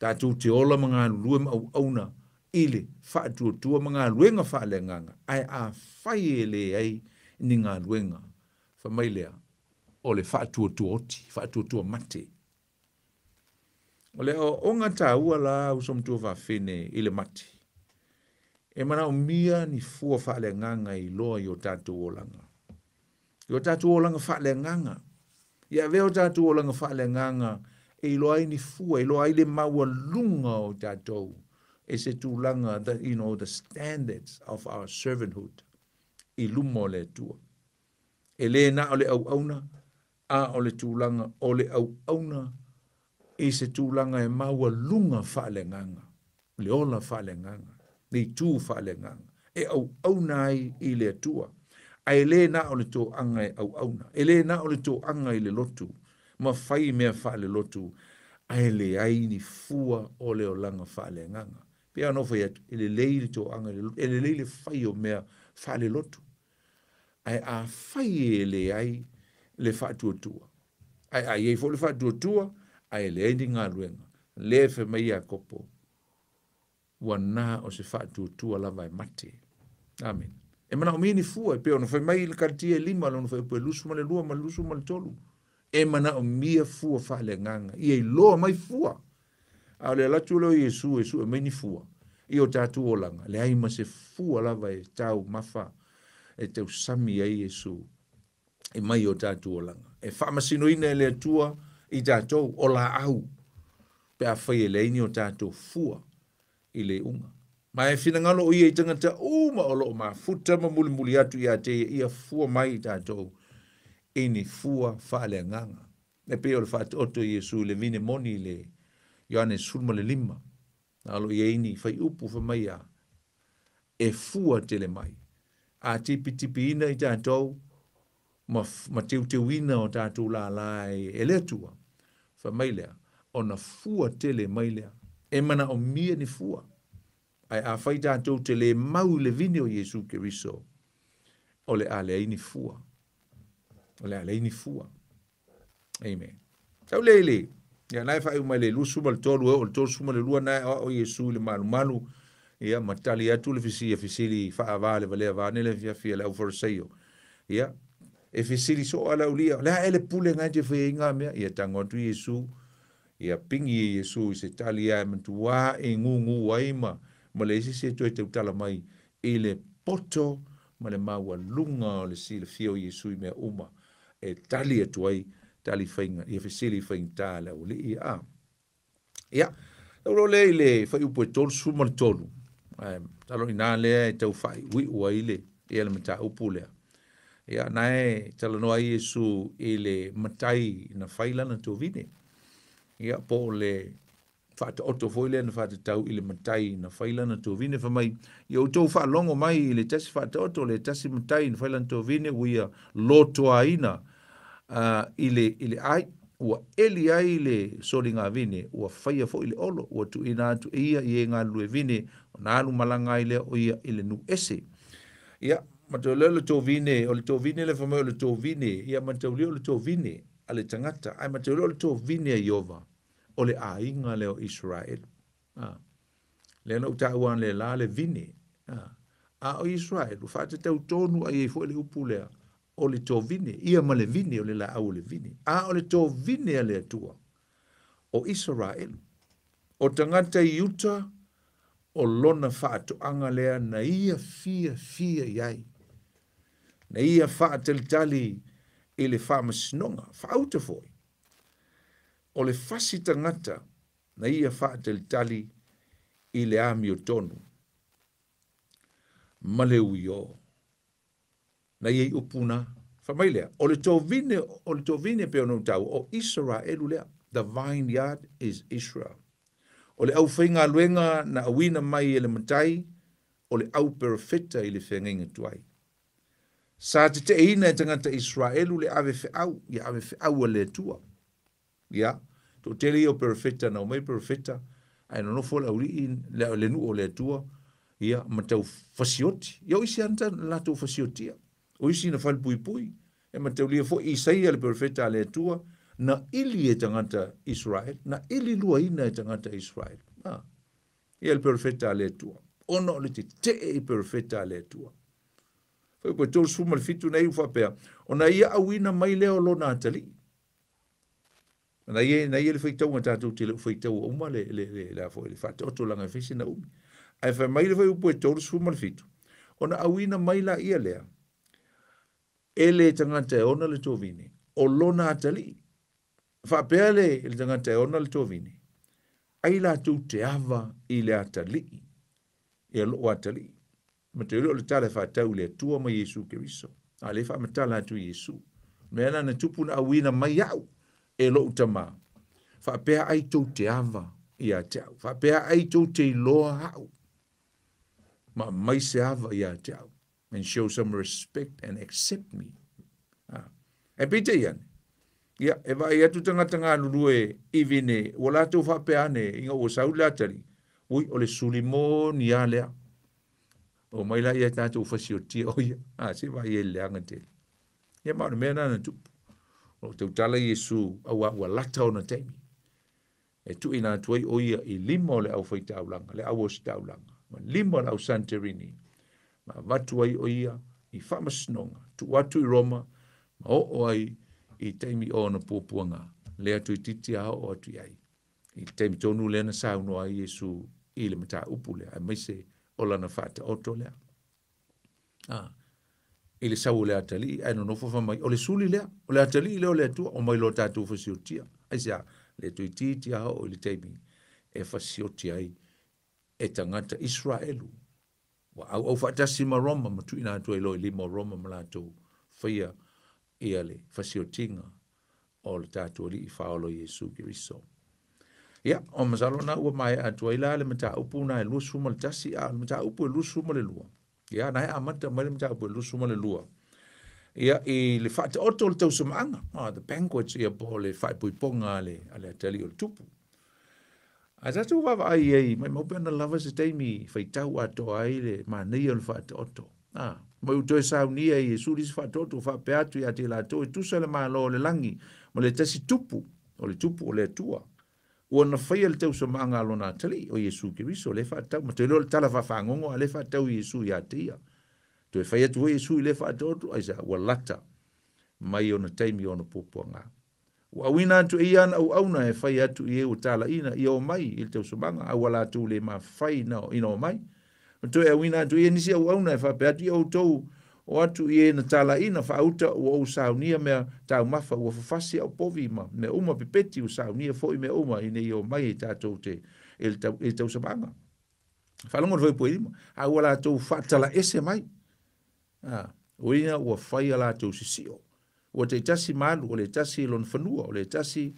Tātou te ola mga luem au auna ile whaatua mga luenga whaalenganga, ai a whai e le ai ni ngā luenga, whamailea, o le whaatua oti, whaatua mate. O le o ngā tā ua la usomtua whawhine i le mate. E mana o mia ni fua whaalenganga i loa i o tātou o langa. I o tātou o langa whaalenganga. Ia veo tātou o langa whaalenganga e loa i ni fua, e loa i le maua lunga o tātou. E se tūlanga, the standards of our servanthood. I lumo le tua. E le na o le au auna, a o le tūlanga o le au auna, e se tūlanga e maua lunga whaalenganga. Le ola whaalenganga. Ni tū whaalenganga. E au auna ai i le tua. Ai le na o le tō anga e au auna. E le na o le tō anga i le lotu. Ma whai mea whaale lotu. Ai le ai ni fua o le o langa whaalenganga. Pea no whai atu. E le leile tō anga i le lotu. E le leile whai o mea whaale lotu. Ai a whai e le ai le whaatuatua. Ai e fo le whaatuatua. Ai le endi ngā ruenga. Le whe mai a kopo. Wana o se whaatuatua lava e mate. Amen. E mana o mini fua, e peo no whai mai le kartia e lima, no whai pue lusu ma le lua, ma lusu ma le tolu. E mana o mia fua whaale nganga. I e loa mai fua. A le latu leo Yesu, e mini fua. I o tātu o langa. Le ai ma se fua lava e tau mafa. E tau sami ai Yesu. E mai o tātu o langa. E whamasino ina e le atua i tātou o la au. Pe a whai e leini o tātou fua i le unga. Ma e whina ngalo o ia i tangata uma o loo ma futa ma muli muli atu i a te ia fua mai i tātou. E ni fua whaale nganga. E peo le whaate oto Yesu le vine moni le Ioane sulma le lima. Nalo i eini whai upu wha mai a. E fua tele mai. A tipi tipi ina i tātou. Ma teu teu ina o tātou la la e le tua. Wha mai lea. O na fua tele mai lea. E mana o mia ni fua. Ai a whai tātou te le mau le vine o Yesu Keriso. O le a le aini fua. O le a le aini fua. Amen. Tau leile. Ia nai whai umai le lusu ma le tolu o le tolu suma le lua nai o Yesu le malu malu. Ia matali atu le fisili wha avale valea vane le fiafia le au fariseio. Ia. E fisili so ala ulia. Lea ele pule ngai te whai inga mea. Ia tangotu Yesu. Ia pingi Yesu i se tali ai mantua e ngungu waima. Ma le isi se toi te utala mai i le poto ma le maua lunga o le si le fio Yesu i mea uma e tali atu ai tali whainga i e whisili whainga tāla o le i a. Ia, tauro le i le whai upo e tolu suma le tolu. Talo i nā lea e tau whai ui ua i le i ele mata upu lea. Ia, nae tala noa i Yesu i le matai na whailana tō vine. Ia, po le whaata oto foile na whaata tau i le matai na whailana tō vine whamai. I o tō wha longo mai i le tasi whaata oto le tasi matai na whailana tō vine uia lotoa ina i le ai. Ua eli ai le sori ngā vine ua whaia fo i le olo. Ua tu ina atu ia i e ngā lue vine o nā alu malanga i le o ia i le nu ese. Ia, matau leo le tō vine o le tō vine le whamai o le tō vine. Ia matau leo le tō vine a le tangata. Ai matau leo le tō vine a Iova. O le ainga leo Israel. Le na utauan le la le vine. A o Israel. Whaata tau tonu a i fo le upu lea. O le tō vine. Ia ma le vine o le la au le vine. A o le tō vine a le atua. O Israel. O tangata i uta. O lona whaato anga lea na ia fia iai. Na ia whaata tali i le whaamasinonga. Whaauta foi. O le fasi tangata na ia whaateli tali i le ami o tonu. Ma le uio. Na ia i upuna. Whamailea. O le tō vine peo no tau. O Israelu lea. The vineyard is Israel. O le au whainga luenga na awina mai e le matai. O le au perfecta i le whengenga tuai. Sa te ina e tangata Israelu le ave whiau. Ia ave whiau a le tua. Ia, to tele o perfecta na o mai perfecta, ai no fo la uri le nu o le tua, ia matau fasioti. Ia o isi anta la to fasiotia. O isi na fal pui, e matau lia fo Isaia le perfecta le tua, na ili e tangata Israel, na ili lua ina e tangata Israel. ia le perfeta le tua. Ona o le te i perfeta le tua. Fai koe tō suma le fitu nei uwhapea. Ona ia awina mai leo lo nā tali. Na ia le whaitau ngā tātou te le whaitau o uma le afo le whate oto langa whisi na umi. Ai whai mai le whai upo e tō suma le fitu. Ona awina mai la ia lea. E le tangata e ona le tō vini. O lo nā tali. Whapea le tangata e ona le tō vini. Ai la tū te ava i le atali. E lo atali. Ma te ilo le tale whatau le tua mai Yesu Keriso. A le wha matala atu Yesu. Mea na tupu na awina mai au. E lo utama. Whapea ai tō te ava i a te au. Whapea ai tō te iloa hau. Ma mai se ava i a te au. And show some respect and accept me. E pite iane. Ia, e vai atu tangata ngā nurue i vine. Wala tō whapea ne inga o saule atari. Ui, o le sulimo ni a lea. O mai la ia tātou whasi o tia o ia. Se vai e leanga te. Ia mauna mea nana tupu. O te utala Yesu awa lata o na teimi. E tu ina tuai o ia i lima o le au whai taulanga. Le au o si taulanga. Ma lima o le au Santerini. Ma watu ai o ia i whamasnonga. Tu watu i Roma. Ma o ai i teimi o na pōpuanga. Lea tu i titi a o atu ai. I teimi tonu lea na sauno ai Yesu i le mata upu lea. Ai maise o lana whata oto lea. I le sau lea atali, ai no nofo whamai. O le suli lea, o le atali leo lea tua, o mai lo tātou whasiotia. Ai sea, le tui titi a o le teimi e whasiotia ai e tangata Israelu. Wa au whatasi ma Roma, ma tui nā tua i lo i lima Roma ma lātou whaia ia le whasiotinga o le tātou li i whaolo Yesu Keriso. Ia, o masalo na ua mai atua ila le mata upu na e lua suma le tasi a le mata upu e lua suma le lua. Ia, na e amata mai le mata upu e lua suma le lua. Ia, i le whaate oto le tau sumaanga. The banquets ia po le whaipuiponga ale atali o le tupu. A tatu wawa ai ei, mai maupena lava se teimi whaitau ato ai le manei o le whaate oto. Mai utoe sau nia i suri se whaate oto, whapeatu i ate la to, e tusa le malo le langi, ma le tasi tupu, o le tupu o le tua. Ua na whaia le tau samanga alo nā tali o Yesu Keriso, le whaatau, ma te leo le tala whawhangongo a le whaatau Yesu i atea. Tu e whaia tu Yesu i le whaatau, ai sa, ua lata, mai o na taimi o na pōpuanga. Ua wina atu i ana au auna e whaia atu i e o tala ina, i o mai i le tau samanga, au ala atu le ma whai ina o mai. Ma tu e wina atu i e nisi au auna e whape atu i au tau, o atu i e na tala ina whauta o au saunia mea tau mafa ua whawhasi au povi ma me uma pipeti o saunia fo i me uma i ne i o mai i tātou te e tau sabanga. Whalongo roi po irima. A ua la tau whatala ese mai. O ina ua whai ala tau sisio. Ua te tasi malu, o le tasi lon whanua, o le tasi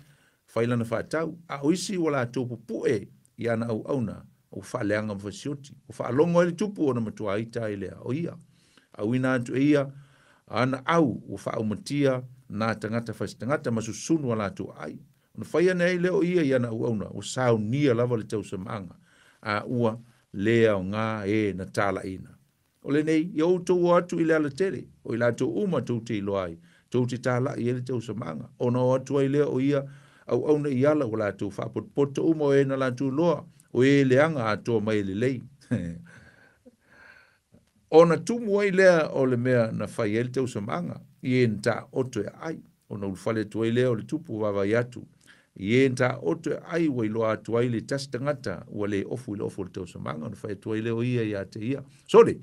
whailana whatau. A oisi ua la tau pupue i ana au auna o whaleanga mwhasioti. O whalongo ele tupu o na matua ita i lea o ia. A wina atu ia, ana au o wha matia nā tangata whais tangata masusunu ala tu ai. Ona whaia nei leo ia i ana au auna, o sao nia lava le tau samanga, a ua lea o ngā e na tala ina. O le nei, i au tau atu i le ala tere, o i la tau uma tau te ilo ai, tau te tala i ele tau samanga. Ona o atu ai leo o ia, au auna i ala o la tau whapoto uma o e na la tau loa, o e leanga atua mai le lei. Ona tumu ai lea o le mea na whai ele tau samanga, i e nta oto e ai, ona ulfale tu ai lea o le tupu wawa atu, i e nta oto e ai wa iloa atu ai le tasi tangata ua le ofu le tau samanga, ona whai tu ai leo ia i ate ia. Sore,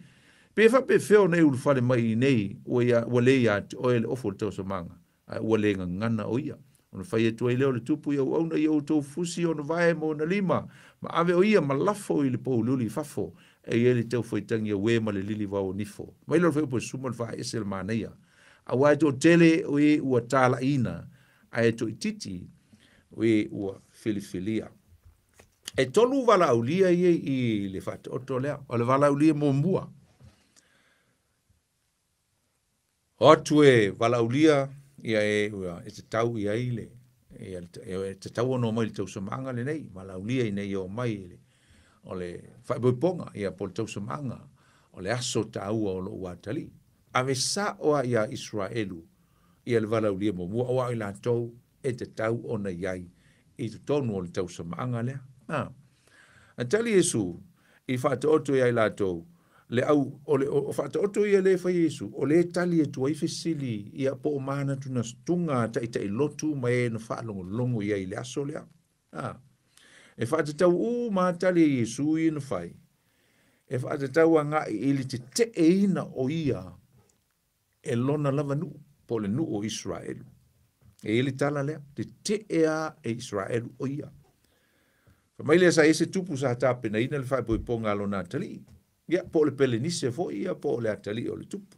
pe whape feo nei ulfale mai nei, ua le i ate o le ofu le tau samanga, ua le ngana o ia. Ona whai tu ai leo le tupu ia uauna ia o tau fusi ona vae mo na lima, ma ave o ia ma lafo i le pou luli fafo, e ele tau whaitangia we ma le lili wau nifo. Mai lor whaipo suman wha esel māneia. A wai tō tele o e ua tāla ina, a e tō ititi o e ua filifilia. E tolu wala aulia i le whata oto lea, o le wala aulia mō mua. O atu e wala aulia ia e te tau i aile, e te tau ono mai le tau samanga le nei, wala aulia i nei o mai le. O le whaipoiponga ia po le tau samanga, o le aso taua o lo uatali. Ave sa oa ia Israelu, ia le wala ulia mo mua oa i la tau e te tau o na iai, i te tonu o le tau samanga lea. Tali Yesu, I whātoto ia I lātou, le au, o whātoto ia le whai Yesu, o le tali e tua I whisili, ia po o mana tuna stunga, ta ita I lotu, mai e na whaalongo longo ia I le aso lea. E whātatau mā tali e Yesu I na whai. E whātatau a ngā I li te eina o ia, e lona lava nu, po le nu o Israelu. E ili tala lea, te ea e Israelu o ia. Mai le sa ese tupu sa tape na ina le whai poi ponga alo nā tali. Ia, po le pele nise fo ia, po le atali o le tupu.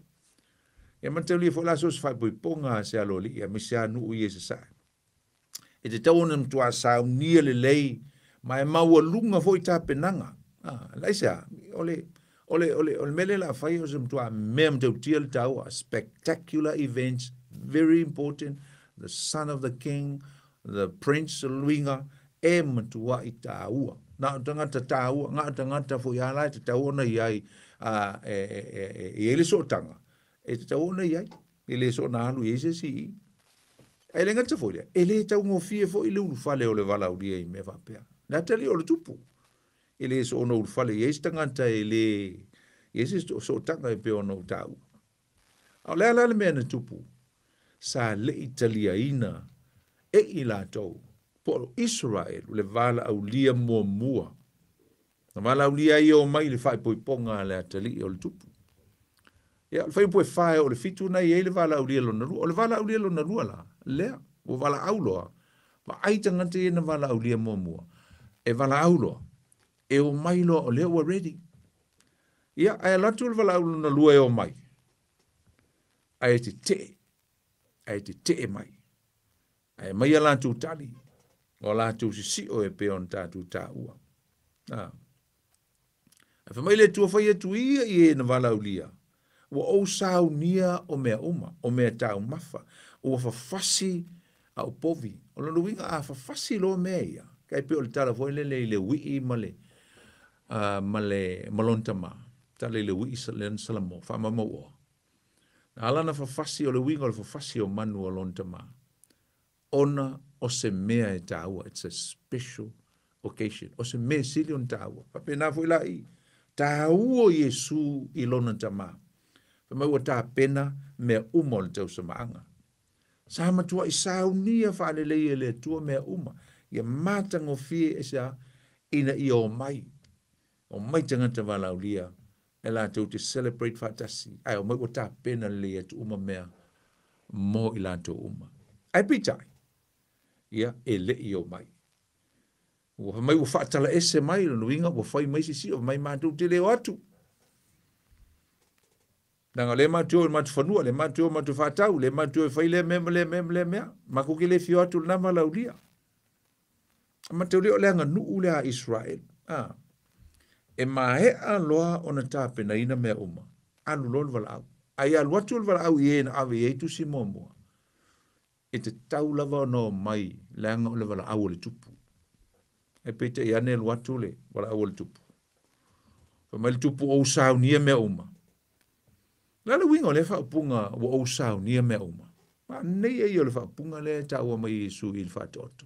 Ia mantau lia fo la sos whai poi ponga se alo li, ia mi se anu u iese sa. E te tau na mtua sa unia le lei, ma e maua lunga fo I tape nanga. Lai sa, ole mele la whai o se mtua mea mtau tia le tau, spectacular events, very important, the son of the king, the prince of Luinga, e matua I tāua. Nā tangata tāua, ngā tangata fo ia lai, te tāuna iai, I ele so tanga. E te tāuna iai, ele so nā alu ese si I. E le ngata fo ia, ele tau ngō fie fo I le ulufale o le vala uria I me whapea. Nā tali o le tupu. Ele so ono ulufale, ese tangata ele, ese so tanga e pe ono tāua. Au lea lale mea na tupu, sa le Italia ina, e I lātou, po Israel le vala au lia mua. Na vala au lia I o mai le whai poi ponga le atali o le tupu. Ia, le whai poi whai o le fitu nei e le vala au lia lo narua. O le vala au lia lo narua la, lea, o vala au loa. Ma aita ngante e na vala au lia mua. E vala au loa. E o mai loa o lea ua ready. Ia, ai alatu le vala au lo narua e o mai. Ai te te mai. Ai mai alatu tali. O lātou si o e peon tātou tā ua. A whamai le tua whai atu ia I e na wala ulia. Wa o sau nia o mea uma, o mea tāu mafa. O whawhasi a o povi. O lanu winga a whawhasi lo mea ia. Kai peo le tala fwoi le wii male. Male malontama. Tale le wii salamo. Whamama ua. Na alana whawhasi o le winga o le whawhasi o manu o lontama. Ona o se mea e tāua. It's a special occasion. O se mea sili on tāua. Pape nā fwoi lai. Tāua Yesu I lona tamā. Pamai ua tā pena mea uma o le tau samaanga. Sa matua I saunia whaalelei e le tua mea uma. Ia mātango fie e sa ina I o mai. O mai tangata walaulia. E la tau te celebrate whatasi. Ai o mai ua tā pena le e tu uma mea. Mo I la tau uma. Ai pitai. Ia e le I o mai. Ua mai ua whaatala ese mai lo nuinga ua whai mai sisi o mai mātou te leo atu. Nanga le mātou e mātou whanua, le mātou e mātou whātau, le mātou e whai le mea, mako ki le fio atu le nama laulia. Mātou leo leanga nuu lea Israel. E mahea loa o na tāpena ina mea uma. Alu lolo wala au. Ai alu atu wala au I e na awe e tu si mua. E te tau lava no mai leanga o le wala au le tupu. E pete I ane alu atu le wala au le tupu. Whamai le tupu o usau nia mea uma. Lala winga o le whaapunga o usau nia mea uma. Ma nei e o le whaapunga le tau mai Yesu I le whaatoto.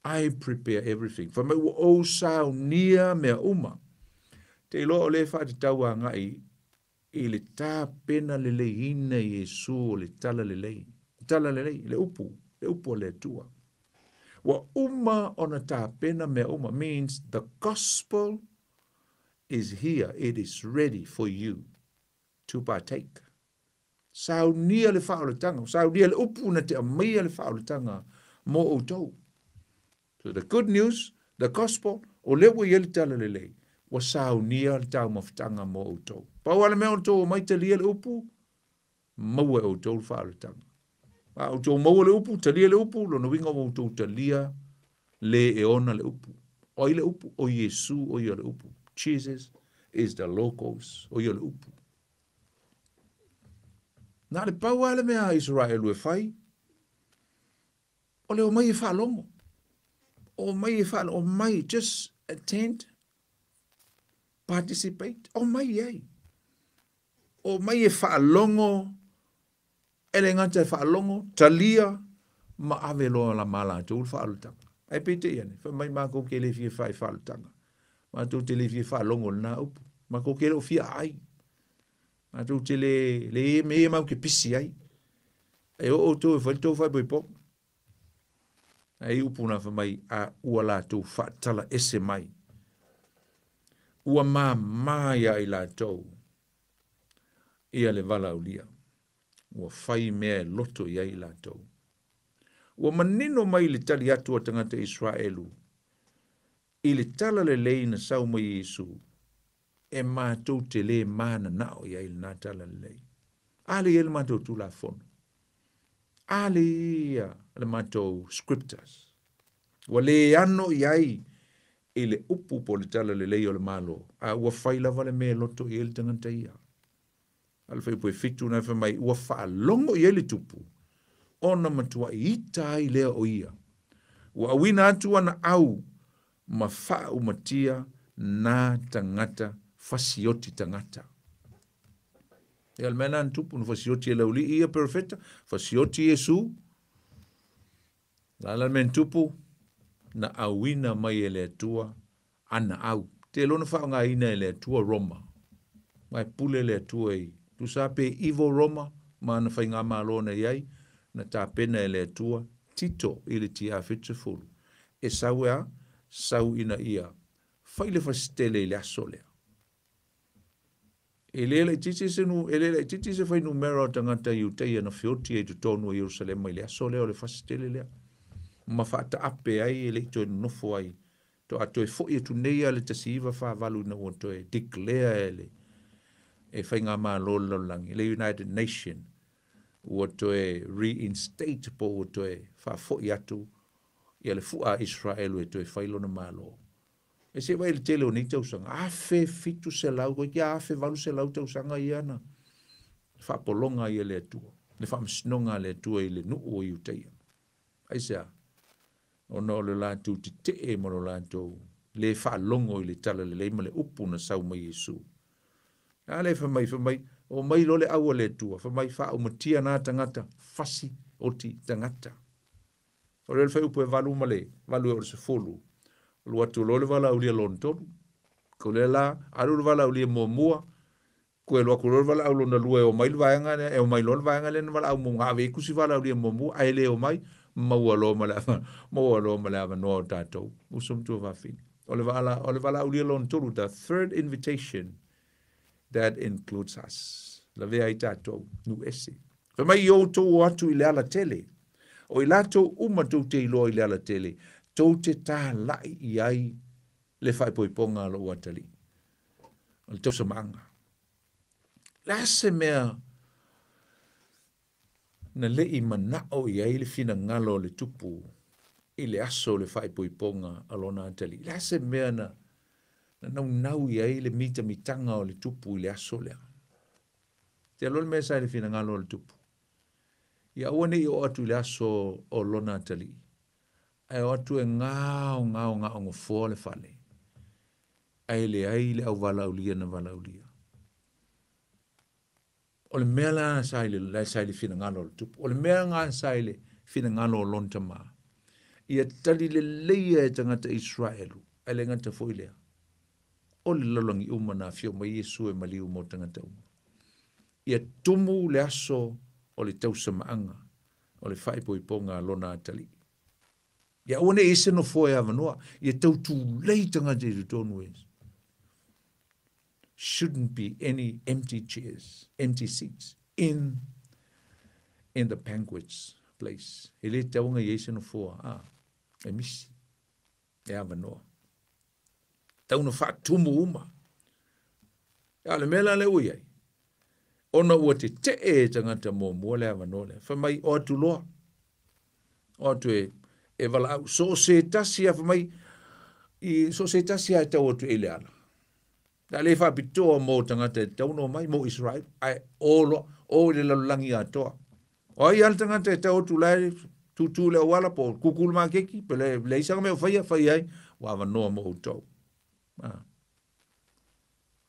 I prepare everything. Whamai o usau nia mea uma. Te ilo o le whaatitau a ngai I le tā pena le leina Yesu o le tala le lei. Tala le lei, le upu o le tua. Wa uma ona tā pena mea uma means the gospel is here. It is ready for you to partake. Sau nia le whaoletanga. Sau nia le upu na te amia le whaoletanga mo o tau. So the good news, the gospel, o lewa I le tala le lei. Wa sau nia le tau mawhitanga mo o tau. Pawala mea o tau o mai te lia le upu, maua o tau le whaoletanga. O tau maua le upu, ta lia le upu, lo na winga o tau ta lia le e ona le upu. O I le upu, o Yesu o I le upu. Jesus is the locos o I le upu. Nā le pau ale mea Israel ue whai. O le o mai e whaalongo. O mai e whaalongo. O mai just attend. Participate. O mai ei. O mai e whaalongo. Ele ngata e whaalongo. Talia. Ma ave loa la mala. Tūl whaalutanga. Ai pete iane. Wha mai mako ke le fie whai whaalutanga. Mātou te le fie whaalongo na upu. Ma ko ke lo fia ai. Mātou te le me mau ke pisi ai. E o tō e whalitau whai boi pō. Ai upu na whamai a ua lātou whaatala ese mai. Ua mā ia i lātou. Ia le vala ulia. Ua whai mea loto ia i lātou. Ua manino mai le tali atu a tangata Israelu. I le tala le lei na sau mai Yesu. E mātou te le mana nao ia i le nā tala le lei. Ale ia le mātou tu la fono. Ale ia le mātou scriptures. Ua le ano iai i le upu po le tala le lei o le malo. A ua whai lava le mea loto i le tangata ia. Ala whai po e fitu na whamai ua wha longo i le tupu. Ona matua i tai lea o ia. Ua awina atu ana au ma wha umatia na tangata fasioti tangata. E almena antupu na fasioti e lauli ia perfecta. Fasioti Yesu. Lala men tupu na awina mai e le atua ana au. Te lona wha ngā ina e le atua Roma. Mai pule le atua i. Tu sape Ivo Roma ma na whai ngā mālona iai. Na tā pena e le atua Tito i le tia whitafulu. E sau ea, sau ina ia. Whaile whastele i le aso lea. E lela i titi se whai numero tangata i uteia na whioti e tu tonu a Jerusalem i le aso lea o le whastele lea. Ma whaata ape ai e le ito e nofo ai. To ato e fo i tu neia le tasiva whaavalu na uoto e declare e le. E whai ngā maa lola langi. Le United Nation. Uoto e reinstate po uoto e whaafo i atu. Ia le fua Israelu e to e whailona malo. E se vai le tele o ni tausanga. Afe fitu se lau. Ko kia afe valu se lau tausanga i ana. Whaapolonga i le atua. Le whaamsnonga le atua i le nuu o i uteia. Aisea. Ono le lātou te te e maro lātou. Le whaalongo i le tala le leima le upu na sau mai Yesu. A le whamai. O mai lole aua le tua. Whamai wha o matia nā tangata. Fasi o ti tangata. O reo whai upu e valu male. Valu e o se folu. Lua tu lole vala au lia lon tonu. Ko le la. Aru vala au lia mua. Ko e loa ku lole vala au lona lua e o mai lvaanga. E o mai lole vaanga le na vala au munga. Ave kusi vala au lia mua. Ai le o mai. Maua lo male. Maua lo male ava noa tātou. Usum tu vafini. O le vala au lia lon tonu. The third invitation. That includes us. La vea i tātou, nu ese. Whamai i o tō atu i le ala tele. O i lātou uma tō te iloa i le ala tele. Tō te tā lai i ai le whaipoiponga lo uatali. O le tau samanga. Lase mea na le i manao i ai le fina ngalo le tupu i le aso le whaipoiponga alona atali. Lase mea na nau i ai le mitanga o le tupu i le aso lea. Te alole mea sa le fina ngalo o le tupu. Ia uane i o atu i le aso o lona atali. Ai o atu e ngao ngofo le fale. Ai le au vala ulia na vala ulia. O le mea la sa le fina ngalo o le tupu. O le mea ngā sa le fina ngalo o lonta maa. Ia tali le leia e tangata Israelu. Ai le ngata fo i lea. O le lalongi uma na fio mai Yesu e maliu mo tangata uma. Ia tumu le aso o le tausa maanga, o le whaipoiponga lona atali. Ia one ese no foe avanoa, ia tautu lei tangata i tonu e. Shouldn't be any empty chairs, empty seats in the banquets place. E le taunga i ese no foa, e misi, e avanoa. Tauna wha tumu uma. Ia le mela le ui ai. Ona ua te e tangata mō mua le avanole. Whamai o atu loa. O atu e wala au. So se tasi a whamai. So se tasi a tau atu e le ana. Da le wha pitoa mō tangata e tauno mai mō Israel. Ai o le lalulangi a toa. O ai al tangata e tau atu lai tutu le wala po kukul maa keki. Pe le isanga meo whai ai. Wa avanoa mō utau.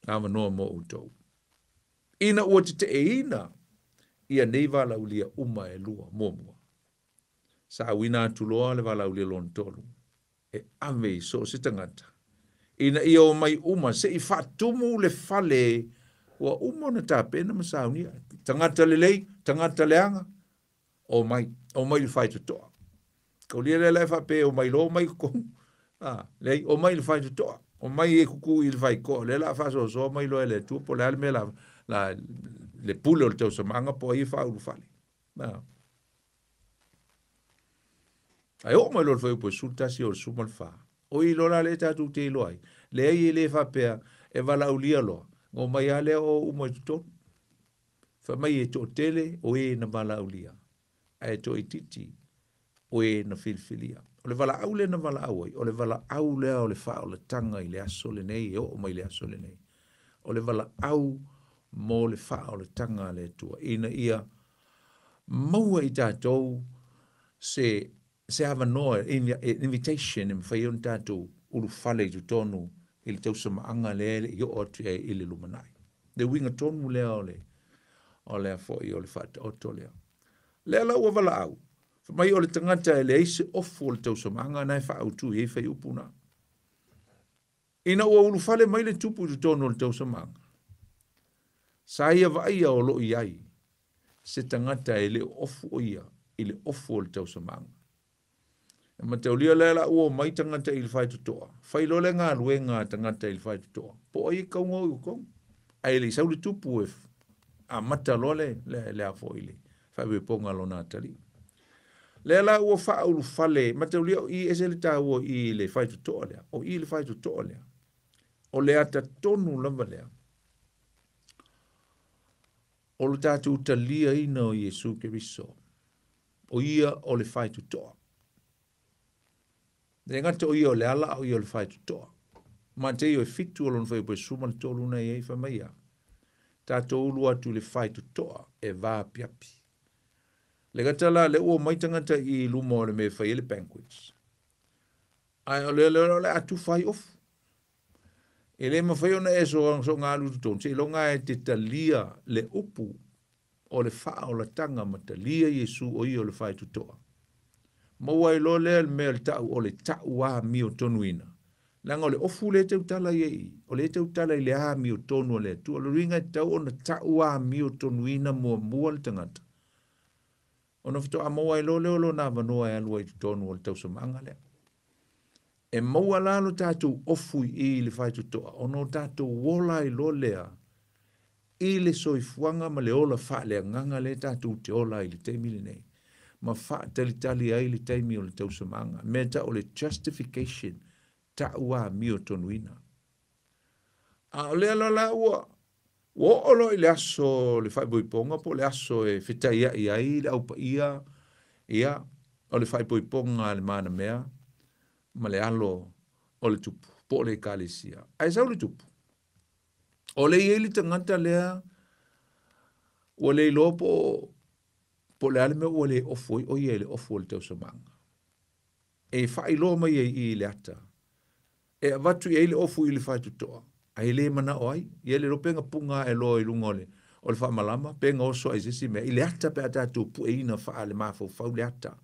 Avanoa mō utau. Ina ua te ina, ia nei wala ulia uma e lua, mōmua. Sa wina atu loa le wala ulia lon tolu. E ame so se tangata. ina ia o mai uma se I whatumu le fale ua uma na tāpena masaunia. Tangata le lei, tangata leanga, o mai le whai tutoa. Kau lia le lai whape o mai lo mai kong. Lei, o mai le whai tutoa. O mai e kuku I le whai ko. Le la whaso so mai lo e le tupo le alme le pule o le tau samanga po I wha uru whale. Ai o mai lo le whai upo sultasi o le sumal wha. O I lo la le tatu te ilo ai. Le ai le whapea e wala ulia loa. Ngo mai ale o umai tutonu. Fa mai e to tele o e na wala ulia. Ai to I titi o e na filfilia. O le wala au le na wala au ai. O le wala au lea o le wha o le tanga I le aso le nei. O mai le aso le nei. O le wala au mo le wha o le tanga le tua. Ina ia maua I tātou se hava noa invitation in whai on tātou uru whale tu tonu I le tau samaanga le I o atu e I le lumanai. Le winga tonu lea o lea fo I o le whata oto lea. Lea lau a wala au. Mai o le tangata e le eise ofu o le tau samaanga nai wha au tu e whai upuna. Ina ua uru whale mai le tupu tu tonu o le tau samaanga. Sa ia wa ia o lo iai. Se tangata e le ofu o ia I le ofu o le tau samaanga. E ma te olia lela ua mai tangata I le whai tutoa. Whai lo le ngā lue ngā tangata I le whai tutoa. Po ai kaunga o kong. Ai le sau le tupu e a mata lo le a fo ile. Whai we ponga lo nā tali. Lela ua wha uru whale. Ma te olia I ese le tā ua I le whai tutoa lea. O I le whai tutoa lea. O le ata tonu lava lea. O le tātou talia ina o Jesu Keriso. O ia o le whai tutoa. Ne ngata o ia o le ala o ia o le whai tutoa. Ma te i o e fitu o lon whai ue suma le tolu nei ei whamaia. Tātou ulu atu le whai tutoa e vā piapi. Le gatala le ua maitangata I luma o le me whai ele banquets. Ai o le atu whai ofu. E le ma whai ona e so ngā lutu tonu. Se ilonga e te talia le upu o le wha o la tanga ma talia Jesu o I o le whai tutoa. Maua I lo lea le mea le tau o le tau a mi o tonuina. Langa o le ofu le tau tala I o le tau tala I le a mi o tonu o le tu. O le ringa tau o na tau a mi o tonuina mua le tangata. O na fito a maua I lo leo lo na vanoa e alua I tonu o le tau samanga lea. E maua lalo tātou ofu I le whai tutoa. O no tātou wola I lo lea. I le soifuanga ma le ola wha lea nganga le tātou te ola I le teimile nei. Ma wha tali ai le taimi o le tau samanga. Me ta o le justification ta ua mi o tonuina. A o le ala la ua. Wo olo I le aso le whai boiponga po le aso e whitai ai ai le aupa ia o le whai boiponga le mana mea. Ma le alo o le tupu. Po le kalesia. Ai sau le tupu. O le ieli tangata lea. O le ilo po le alme o le ofo o ia le ofo le tau samanga. E whai lo mai I le ata. E watu I le ofo I le whai tutoa. Ai le mana o ai. I le ropenga punga e lo I lunga o le wha malama. Penga oso ai sisi mea. I le ata pe atatu pu e ina wha le mafau fau le ata.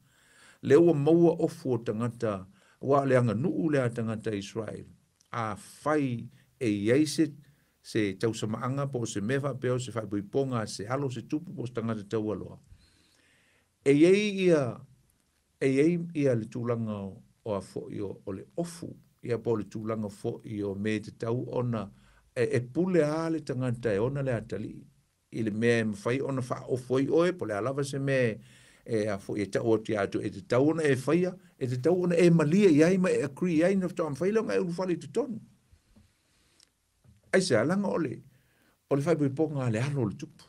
Le ua maua ofo tangata. Wa le anga nuu le tangata Israel. A whai e iaisit se tau samaanga po se mewa peo se whai buiponga se alo se tupu po se tangata tau aloa. E iei ia le tūlanga o a fo I o le ofu. Ia po le tūlanga fo I o me te tau ona e pule a le tangata e ona le atali. I le mea mwhai ona wha ofo I oe po le alava se me e a fo I tau o te atu e te tau ona e whaia e te tau ona e malia iai ma e akri iai na wha mwhaila ngai urufali te tonu. Ai se alanga o le whai buiponga le alo le tupu.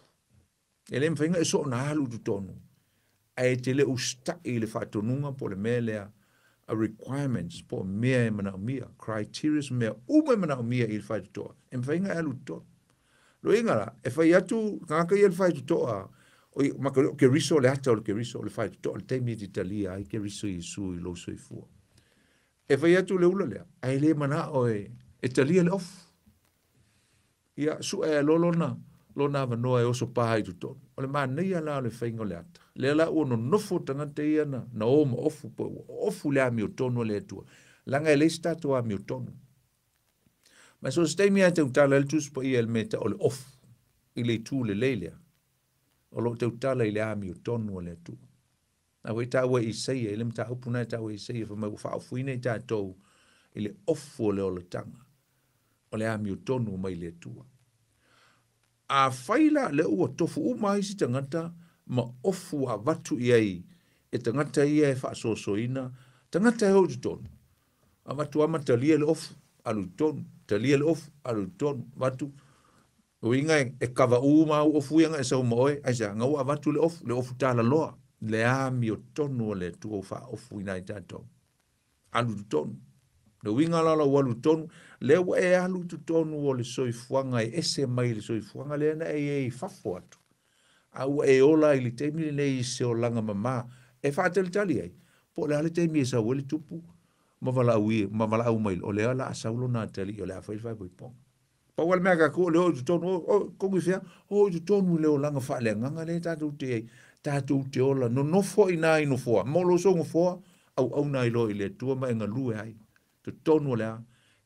E le mwhainga e so na alu tu tonu. Ai te le usta I le whatonunga po le mea lea a requirements po mea e mana o mia. Criteria mea ume mana o mia I le whai tutoa. E mwhainga e alu tu tonu. Lo ingara, e whai atu ngaka I le whai tutoa. O ke riso le ata o ke riso le whai tutoa. Le teimi te talia ai ke riso I su I lo so I fua. E whai atu le ula lea. Ai le mana o e talia le ofu. Ia su e lolona vanoa e oso paha I tutonu. O le maa nei ala le whainga le ata. Le ala ua no nofo tangata ia na oma ofu po. Ofu le a mi o tonu le atua. Langa e le statu a mi o tonu. Ma so stay mi ate utala le tus po ia le meta o le off. I le tu le leilea. O lo te utala i le ami o tonu o le tu. Na wei ta wei i seia, i le mta upuna ta wei i seia, fa mai ufa ufuine i ta tou i le off o le o le tanga. O le ami o tonu mai le tua. A faila le ua tofu umai si tangata ma ofu a watu iai e tangata ia e wha sosoina, tangata e hau tonu. A watu ama talia le ofu alu tonu, talia le ofu alu tonu, watu. O inga e kawa uma o ofu ianga e sau maoe, aisa ngau a watu le ofu tala loa. Le ami o tonu o le tua wha ofu ina i tatou. Alu tonu. Le winga lala walu tonu, le wa e alu tonu o le soifuanga e ese mai le soifuanga le ana e fafo atu. Au e ola i li teimi le nei se o langa mama, e whaatele tali ai. Po le ale teimi e sa wale tupu, mavala au mai, o le ala asaulo na tali, o le a whaifai poipong. Pa wale mea kako, le o tonu, kongi fia, o tonu le o langa wha le nganga le tātou te ei, tātou te ola, no nofo i nā ino foa, molo songo foa, au nā ilo i le tua mai ngā lue ai. Tu tonu o le a,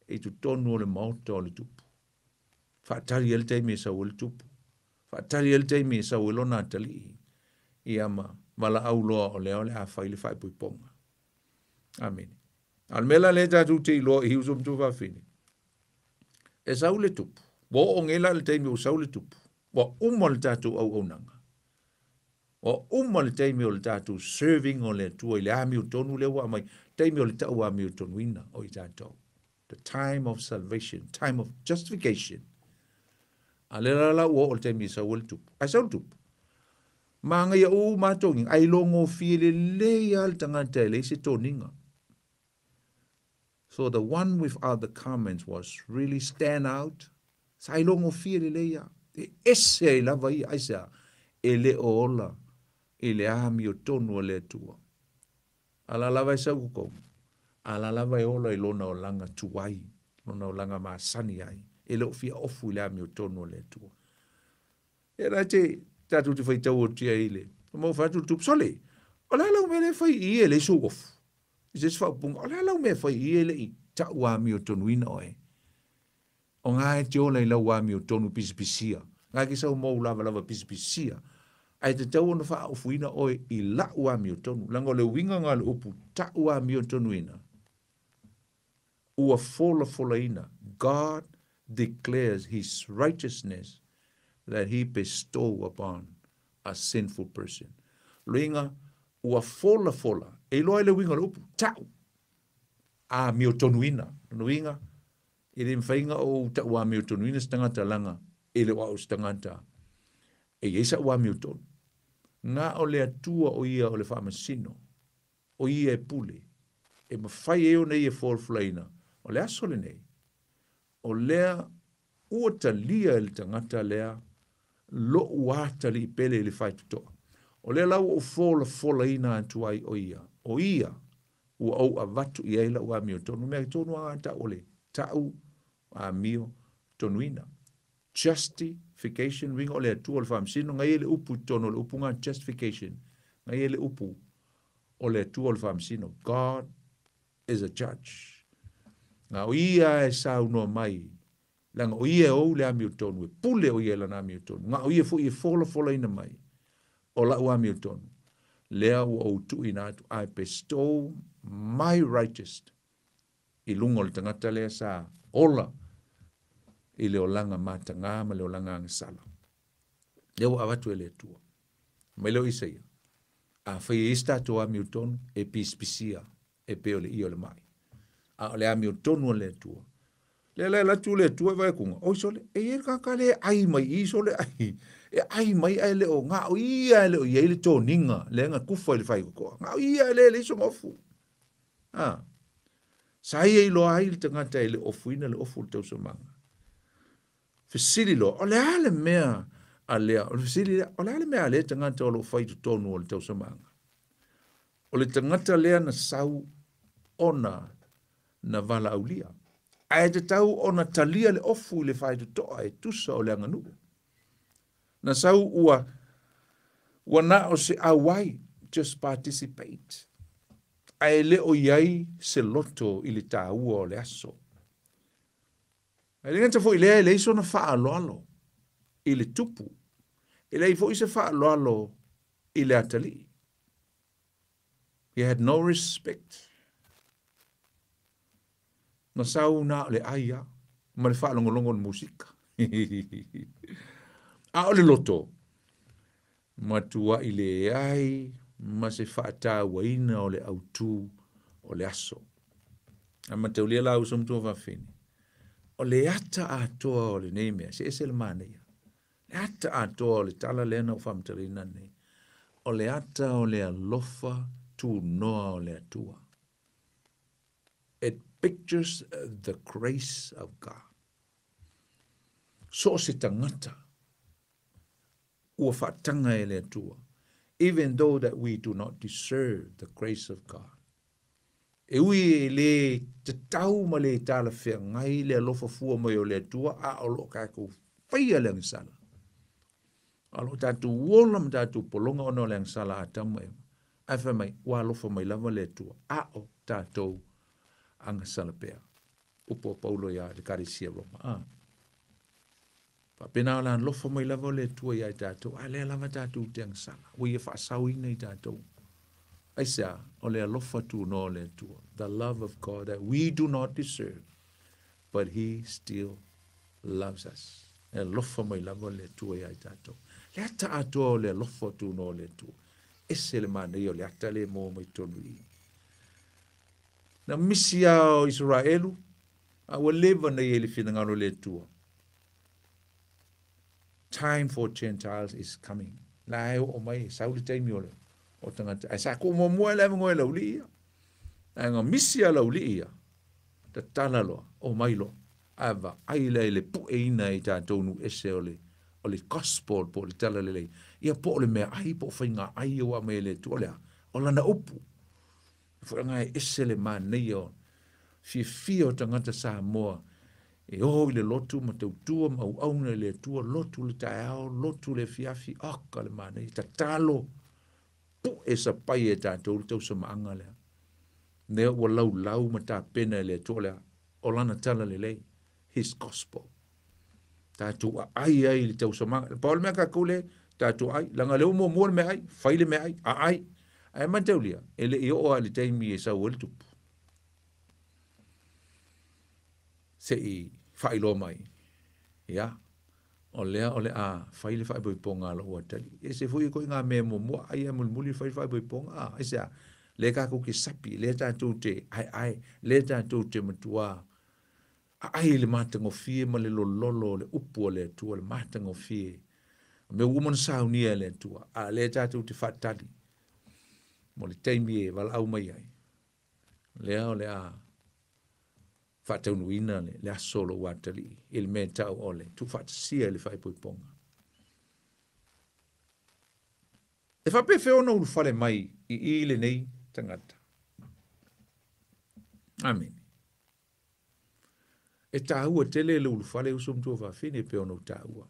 e tu tonu o le maota o le tupu. Whaatari ele teimi e sa wale tupu. Whaatari ele teimi e sa wale lona tali. I ama, mala au loa o leo le a whaile whai puiponga. Amen. Al mela le tātou te iloa i hiusum tu whawhine. E sau le tupu. Wo o ngela le teimi o sau le tupu. Wa umma le tātou au nanga. Wa umma le teimi o le tātou serving o le tua i le ami o tonu le wa mai. Teimi o le tau ami o tonu ina o i tātou. The time of salvation, time of justification. A le lala ua o le teimi sa ua le tupu. Ai sau le tupu. Ma ngai o mātongi, ai longo fie le al tangata le se toninga. So the one without the comments was really stand out. Sa ai longo fie le leia. E ese ai lava i aisa e le o ola. E le ami o tonu o le tua. Ala lava i sau kukou. Ala lava e ola i lona o langa tuai. Lona o langa maasani ai. E le o fia ofu i le ami o tonu o le tua. E la te tatu te whai tau o tia ile. Mau whatu tup sole. O la lau me le whai i e le so ofu. I se whapunga. O la lau me whai i e le i tau ami o tonu ina oe. O ngā e te ola i lau ami o tonu pisipisia. Ngā ki sau mou lava pisipisia. Ai te tau ona wha ofu ina oe i lau ami o tonu. Lango le winga ngā le upu tau ami o tonu ina. Ua fola ina. God declares his righteousness that he bestow upon a sinful person. Luinga, ua fola. E loa le winga le upu tau. A mi o tonu ina. Luinga, e le mwhainga o tau a mi o tonu ina stangata langa. E le wa o stangata. E isa ua mi o tonu. Ngā o le atua o ia o le whamasino. O ia e pule. E mawhai e o nei e folaina. O le aso le nei. O lea ua talia le tangata lea lo uata li pele le whai tutoa. O lea lau o folaina atuai o ia. O ia ua au a vatu i eila ua mio tonu. Mea tonu a ta ole. Tau a mio tonuina. Justification ringa o le atua o le whamsino. Ngai ele upu tono le upu ngā justification. Ngai ele upu o le atua o le whamsino. God is a judge. Ngā o ia e sau noa mai. Langa o ia o le ami o tonu. E pule o ia lana ami o tonu. Ngā o ia fo i fola ina mai. O la o ami o tonu. Lea o au tu ina atu. I bestow my righteous. I lungo le tangata lea sa. Ola. I leo langa matanga ma leo langa angasala. Leo awatu e le tua. Mai leo isaia. A whai ista to ami o tonu. E pispisia. E peo le i o le mai. A le ami o tonu le tua. Le la tu le tua vai kunga. O sole e ka le ai mai I sole ai. E ai mai ai le o nga o ia le o ia le toninga le nga kufa le fai ko. Nga o ia le so ofu. Ah. Sai e lo ai le tangata le ofuina le ofu te so manga. Fesili lo o le ale mea ale o fesili o le ale mea le tangata o lo fai tu tonu o le te so manga. O le tangata le na sau ona na vala aulia. Ai te tau o na talia le ofu le whai tu toa e tusa o le anganu. Na sau ua na o se awai, just participate. Ai le o iai se loto i le tāua o le aso. Ai le ngata fo i le iso na wha alo i le tupu. I le fo i se wha alo i le atali. He had no respect. Na sau na le aia, ma le wha longo le musika. A o le loto. Matua i le ai, ma se wha ta waina o le autu o le aso. A mataulia la usum tua whawhini. O le ata atoa o le neimea, se ese le manea. Le ata atoa o le tala lena o whamtarina nei. O le ata o le alofa tu noa o le atua. It pictures the grace of God. So se tangata. Ua whatanga e le atua. Even though that we do not deserve the grace of God. E ui le te tau ma le tala whea ngai le alofa fua mai o le atua a o lo kako whaia le ngisala. Alo tatu wola ma tatu polonga ono le ngisala a tamu e. Awha mai wa alofa mai lava le atua a o tatou angasala pea. Upo paulo ya de karisia roma. Pa pena la alofa mai lava le atua ya tatou. A le lava tatou te angasala. Ui e whaasau ina i tatou. Aisa, o le alofa tu no le tua. The love of God that we do not deserve, but He still loves us. E alofa mai lava le tua ia i tātou. Le ata atoa o le alofa tu no le tua. Ese le mana i o le ata le mō mai tonu i. Na misia o Israelu, a wa leva na i le whinangaro le tua. Time for Gentiles is coming. La e o mai, sauli taimi o le. O tangata, ai sa ko mo mo le ngo le uli ia. Ai nga misia la uli ia. Ta tala lo, o mai lo. Ava, ai le pu e ina i ta tonu ese o le gospel po le tala le. Ia po le mea ai po whainga ai o me le tu olea. O lana upu. Whainga ese le ma nei o. Fia o tangata Samoa. E o le lotu ma tau tua ma au le tua lotu le tae lotu le fiafi aka le ma nei. Ta talo. Pu e sa pai e tātou tau sa maanga lea. Nea ua lau ma tā pena le tō lea. O lana tala le lei. His gospel. Tātou ai le tau sa maanga. Paul mea ka koule, tātou ai. Langa leo mo mua me ai. Whaile me ai. Ai. Ai man tau lia. E le i oa le taimi e sa uel tupu. Se i whailo mai. Ia. O lea a whaile whai boi ponga la ua tali. E se fui koi ngā mea mua, ai a muli whai boi ponga. E se a, le kako ki sapi, le tātou te ai, le tātou te matua. Ai le mātango fie, ma le lolo, le upu le tua, le mātango fie. Me woman saunia le tua. A le tātou te whatali. Mo le teimi e wala au mai ai. Lea o le a whatau nuina le asolo watali, il me tau ole, tu whatasia le whai puiponga. E whape whiona ulu whale mai i le nei tangata. Amen. E tāua tele le ulu whale usum tua whawhine pe ono tāua.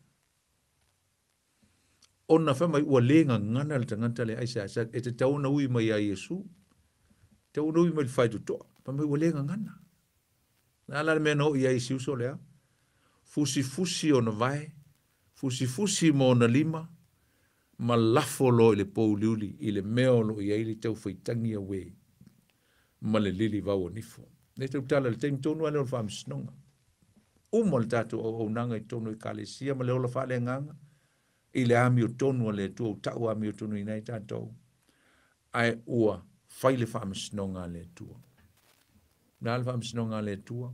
Ona whamai ua lenga ngana le tangata le aisa asa, e te tauna ui mai a Yesu, tauna ui mai le whai tutoa, pa mai ua lenga ngana. Na ala me no ia isi uso lea. Fusi o na vai. Fusi mo na lima. Ma lafo lo i le pou liuli. I le meo lo ia ili tau whaitangi a we. Ma le lili vau o nifo. Ne tau tala le teim tonu ane o whaam sinonga. Umo le tatu o nanga i tonu i kalesia. Ma le ola whaale nganga. I le ami o tonu le tu o tau ami o tonu i nei tatou. Ai ua whaile whaam sinonga le tua. Na alfa msinonga le tua.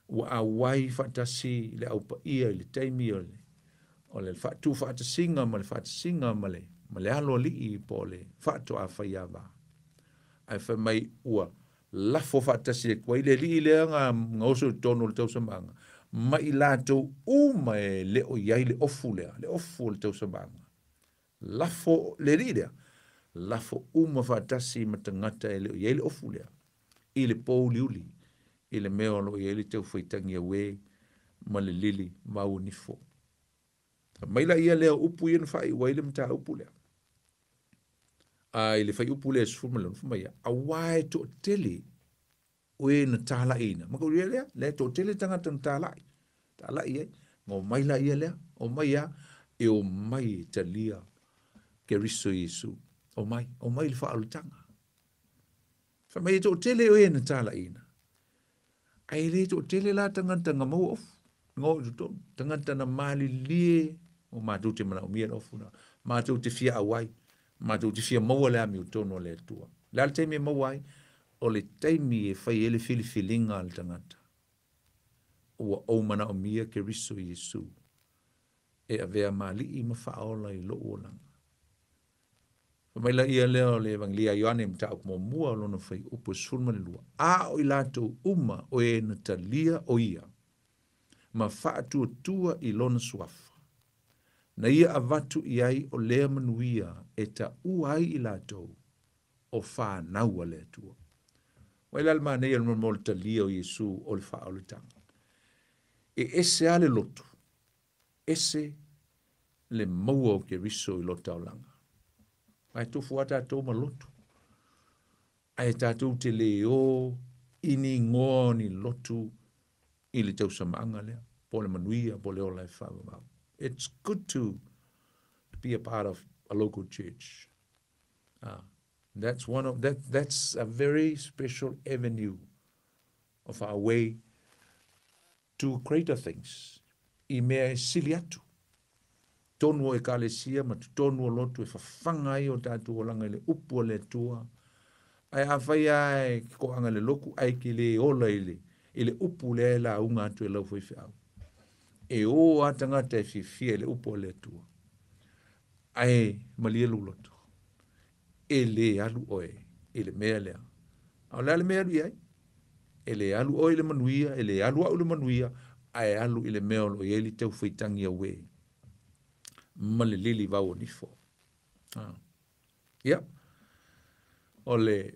Ua awai fatasi le aupa ia le taimi o le fatu fatasinga ma le fatasinga ma le alo li i po le fatu a whaiawa. Ai wha mai ua lafo fatasi e kwa ile li le anga ngoso tono le tausamanga. Ma i lato uma e leo iai le ofu le tausamanga. Lafo le li lea. Lafo uma fatasi matangata e leo iai le ofu lea. I le pou liuli, i le meo lo i ele tau whaitangi a we, ma le lili mau nifo. Maila ia lea upu i whai, wa ile mta upu lea. A i le whai upu lea sufuma lea, nufuma ia, a wae to tele, oe na tala ina. Maka uria lea, le to tele tangata na tala ia, ngō mai la ia lea, o mai ia, e o mai ta lia ke riso Yesu. O mai le wha alutanga. Wha mai to tele oe na tala ina. Ai le to tele la tangata ngā mau ofu. Ngō to tangata na mali lie, o mātou te mana o mia ofu na. Mātou te fia awai. Mātou te fia maua lea mi o tono le atua. Lea le teimi e mauai, o le teimi e whai ele filifilinga al tangata. Ua o mana o mia ke riso Yesu. E a vea mali i mawhaola i lo uolanga. Maila ia leo le evanglia Ioane mta au mo mua o lona whai upo sulma le lua. A o i lato uma o e na talia o ia. Ma whaatua tua i lona suafa. Na ia avatu i ai o lea manuia e ta uai i lato o whanau a lea tua. Maila alma nei alma mo le talia o Yesu o le whaolutanga. E ese ale loto. Ese le maua o ke riso i lota o langa. Ai tofu ata tō maloto. Ai tātou te leo ini ngō ni lotu i le tau samaanga lea. Po le manuia, po le ola e whawamau. It's good to be a part of a local church. That's a very special avenue of our way to greater things. I mea sili atu. Tonu e kalesia, ma tonu o lotu e whawhanga i o tātou o langa le upu o le tua. Ai awhai ai ko anga le loku ai ki le ola i le upu le la unga atu e lau fwoi whiau. E o atangata e whiwhia le upu o le tua. Ai malia luloto. E le alu oe, e le mea lea. Au lea le mea alu iai. E le alu oe le manuia, e le alu au le manuia, ai alu i le mea lo i eli tau whaitangi a wei. Male lili vau o nifo. Ia. Ole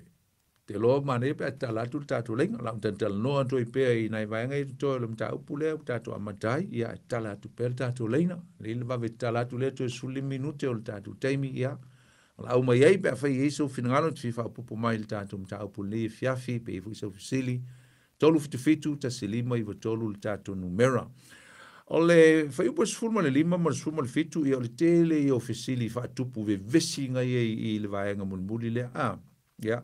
te loa mane pe atalatu tatu lenga. Lau tantal noa toi pea i nai vaenga i toi le mta upulea tatu amatai. Ia atalatu pea tatu lenga. Lili vave talatu lea toi suli minute o le tatu teimi ia. Lau mai ei pe a whai eiso finangalo te fifa upupu mai le tatu mta upulea fiafi pe i fuisa fisili. Tolu fitu ta silima i tolu le tatu numera. O le whai upo sfurma le lima ma sfurma le fitu i o le tele i o fisili wha tupu ve vesi ngai i le vaenga mulmuli le ia.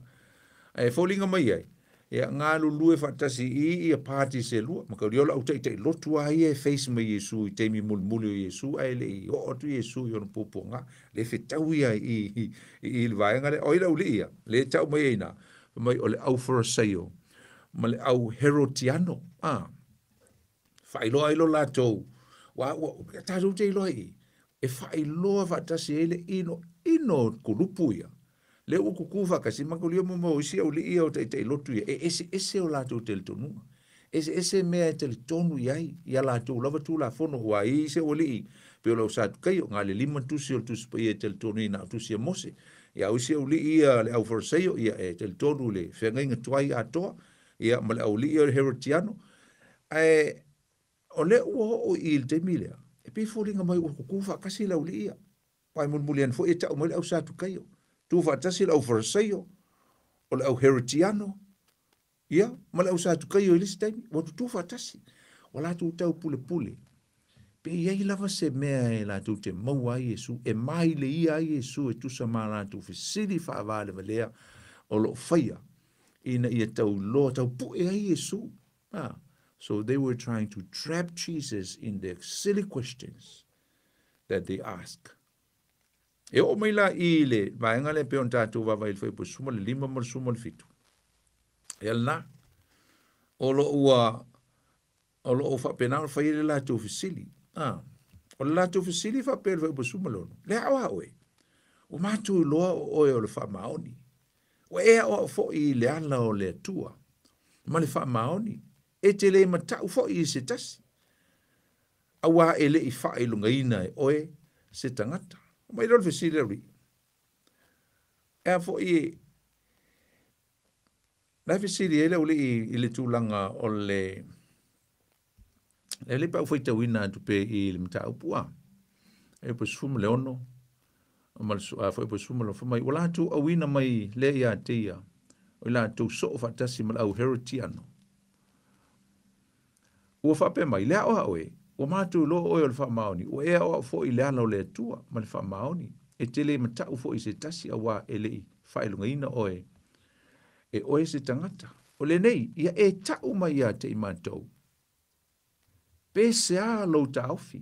E fōlinga mai ai. Ia ngā lulue whatasi i a pāti se lua. Maka riola au tei lotu ai e face mai Yesu i teimi mulmuli o Yesu ai le i o otu Yesu i ono pōponga. Le whetau ia i le vaenga le oira uli ia. Le tau mai eina. Mai o le au Phariseo. Ma le au Herodiano. Whailoa ilo lātou. Tātou te iloa i. E whailoa whatasi ele ino kurupu ia. Le uku kufa kasi makulia mo isi au li ia o te lotu ia. E ese o lātou te le tonua. Ese mea te le tonu iai. Ia lātou lava tu la fono ua i se o li i. Peo lau sātu kai o ngā le lima tusi o tusi pa ia te le tonu i nā tusi a mose. Ia au isi au li ia le au Phariseo ia e te le tonu le whengainga tuai atoa. Ia ma le au li ia le Herodiano. O le ua o i le temilea. E pi fōringa mai o kukuwha kasi lau li ia. Pai mulmulian fo e tau mai le au sātu kai o. Tu fatasi le au Phariseo. O le au Herodiano. Ia, ma le au sātu kai o i lisi taimi. Watu tu fatasi. O la tu tau pule pule. Pe iai lava se mea e la tu te maua ai Yesu. E mai le ia ai Yesu e tu sa maa la tu fisiri wha avale valea. O lo whaia. Ina ia tau loa tau pu e ai Yesu. So they were trying to trap Jesus in the silly questions that they ask. E o mai la i le vaenga le peon tātou vava il whaipo suma le lima mar suma le fitu. E alna, o lo ua whapenao whaile la tau fisili. O la tau fisili whapel whaipo suma lono. Le awa oe. O mātou loa oe o le whamaoni. O ea o fo i le ala o le atua. Ma le whamaoni. E te le matau fo i se tasi. Awa e le i wha i lunga ina e oe se tangata. Mai rol fisili ri. E fo i na fisili e le uli i le tūlanga o le pau whaita wina tupe i le matau pua. E po sfuma le ono. Foi po suma lo mai wala tu awina mai le ia tia o la tau so fatasi mal au heretiano. Ua whape mai, lea oa oe, ua mātou lo oe o le whamaoni, ua ea oa fo i lea lau le tua, ma le whamaoni, e tele matau fo i se tasi a wā e lei, whaelunga ina oe, e oe se tangata. O le nei, ia e tau mai ia te i mātou. Pe se a lau ta aufi,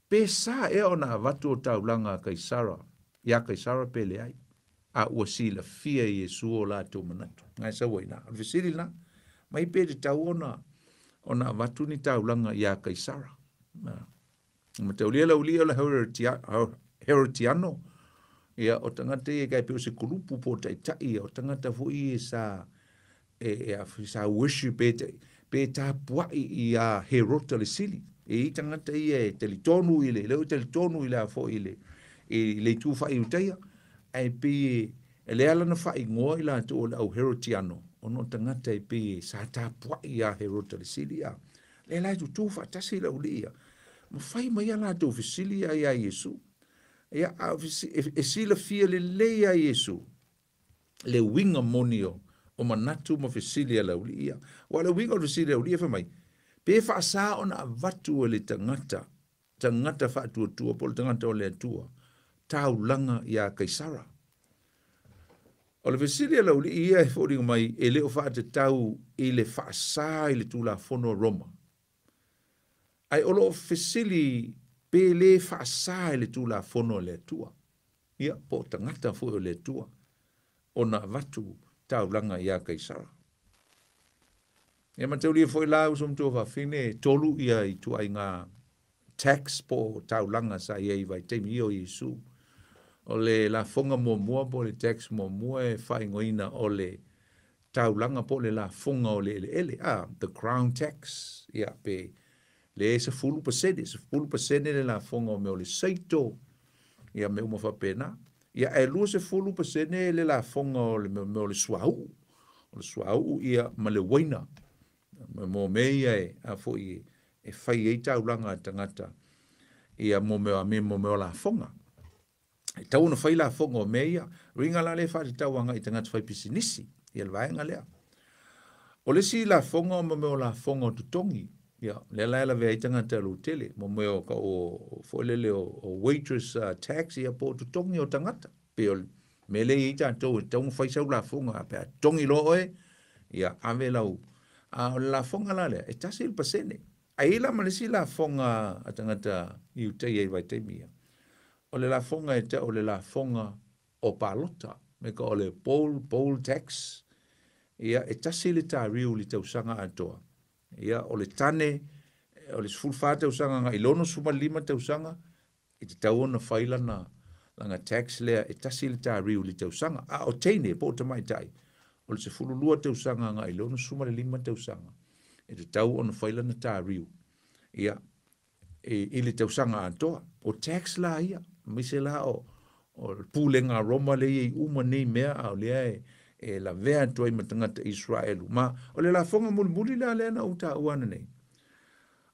pe sa e o na vatu o tau langa Kaisara, ia Kaisara pe le ai, a ua si la fia i Yesu o la tau manatu. Ngai sa waina, al visiri na, mai pe te tau ona vatu ni tau langa ia Kaisara. Ma te ulia la ulia la heretiano, ia o tangata i kai peo se kulupu po tai tai, o tangata fu i sa worship pe ta puai i a herota le sili. E i tangata i e telitonu i le, leo telitonu i le a fo i le tu fai uteia, ai pe e le ala na fai ngoa i la tu o le au heretiano, ono tangata i pe sa ta puai i a herota le sili a. Le lai tu fatasi la ulia. Ma fai mai ala tu fisili a ia Yesu. Ia e sila fia le leia Yesu. Le winga monio o manatu ma fisili a la ulia. Wa le winga o fisili a ulia fa mai. Pe fa sa ona vatu o le tangata. Tangata fa tua pol tangata o le atua. Tau langa ia Kaisara. O le fisili a la ulia e fodi mai e leo fa te tau i le fa sa i le tula fono Roma. Ai olo fisili pe le whaasai le tūla fono le tua. Ia, po tangata fo le tua. O na vatu tau langa ia Kaisara. Ia matau lia fo i lau som tua whawhine, tolu ia i tua i ngā tax po tau langa sa ia i vai teimi o Yesu. O le la fonga mua po le tax mua e whaingoina o le tau langa po le la fonga o le ele. The crown tax. Ia, pe le se fulu pasene le la fonga o me o le saito, ia me uma whapena, ia e lua se fulu pasene le la fonga o me o le suau, ia ma le waina, mo meia e a fo i e whai e tau langa tangata, ia mo me o la fonga. E tau na whai la fonga o meia, ringa la le whati tau anga i tangata whai pisinisi, ia le vaenga lea. O le si la fonga o me o la fonga o tutongi, ia, le la vea itanga te alu tele, mo meo ka o foilele o waitress tax ia po tu tongi o tangata. Peo mele i tātou, tau whaisau la fonga, pea tongi lo oe, ia ave lau. La fonga la lea, e tasi il pasene. A ila malesi la fonga a tangata i utei e vai teimia. O le la fonga e te o le la fonga o palota, me ka o le poll tax, ia e tasi le tā riu li tau sanga atoa. Ia, o le tane, o le sfulfa te usanga nga ilono suma lima te usanga, i te tau ona whaila na langa tax lea, e tasi le tā riu li te usanga. O teine, po te mai tai. O le sfulu lua te usanga nga ilono suma lima te usanga. E te tau ona whaila na tā riu. Ia, i le te usanga atoa. O tax la ia, mise la o pūlenga Roma le i uma nei mea au lea e la vea toi matangata Israelu. Ma o le la fonga muli la lena uta uana nei.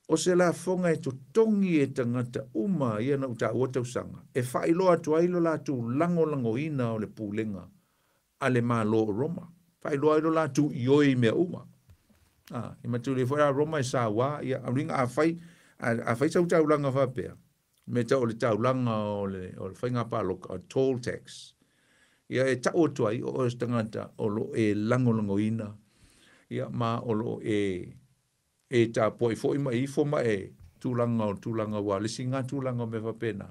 O se la fonga e to tongi e tangata uma ia na uta uata usanga. E whailoa tuailo la tu lango ina o le pūlenga a le maa lo Roma. Whailoa ilo la tu ioi mea uma. I matu le whaia Roma e sa wā, ia ringa a whai sa uta ulanga whapea. Me ta o le taulanga o le whainga pāloka, o toll tax. Ia e tau tuai o e tangata o lo e lango ina. Ia ma o lo e ta poi fo ima i fo ma e tūlanga wa. Le singa tūlanga me whapena.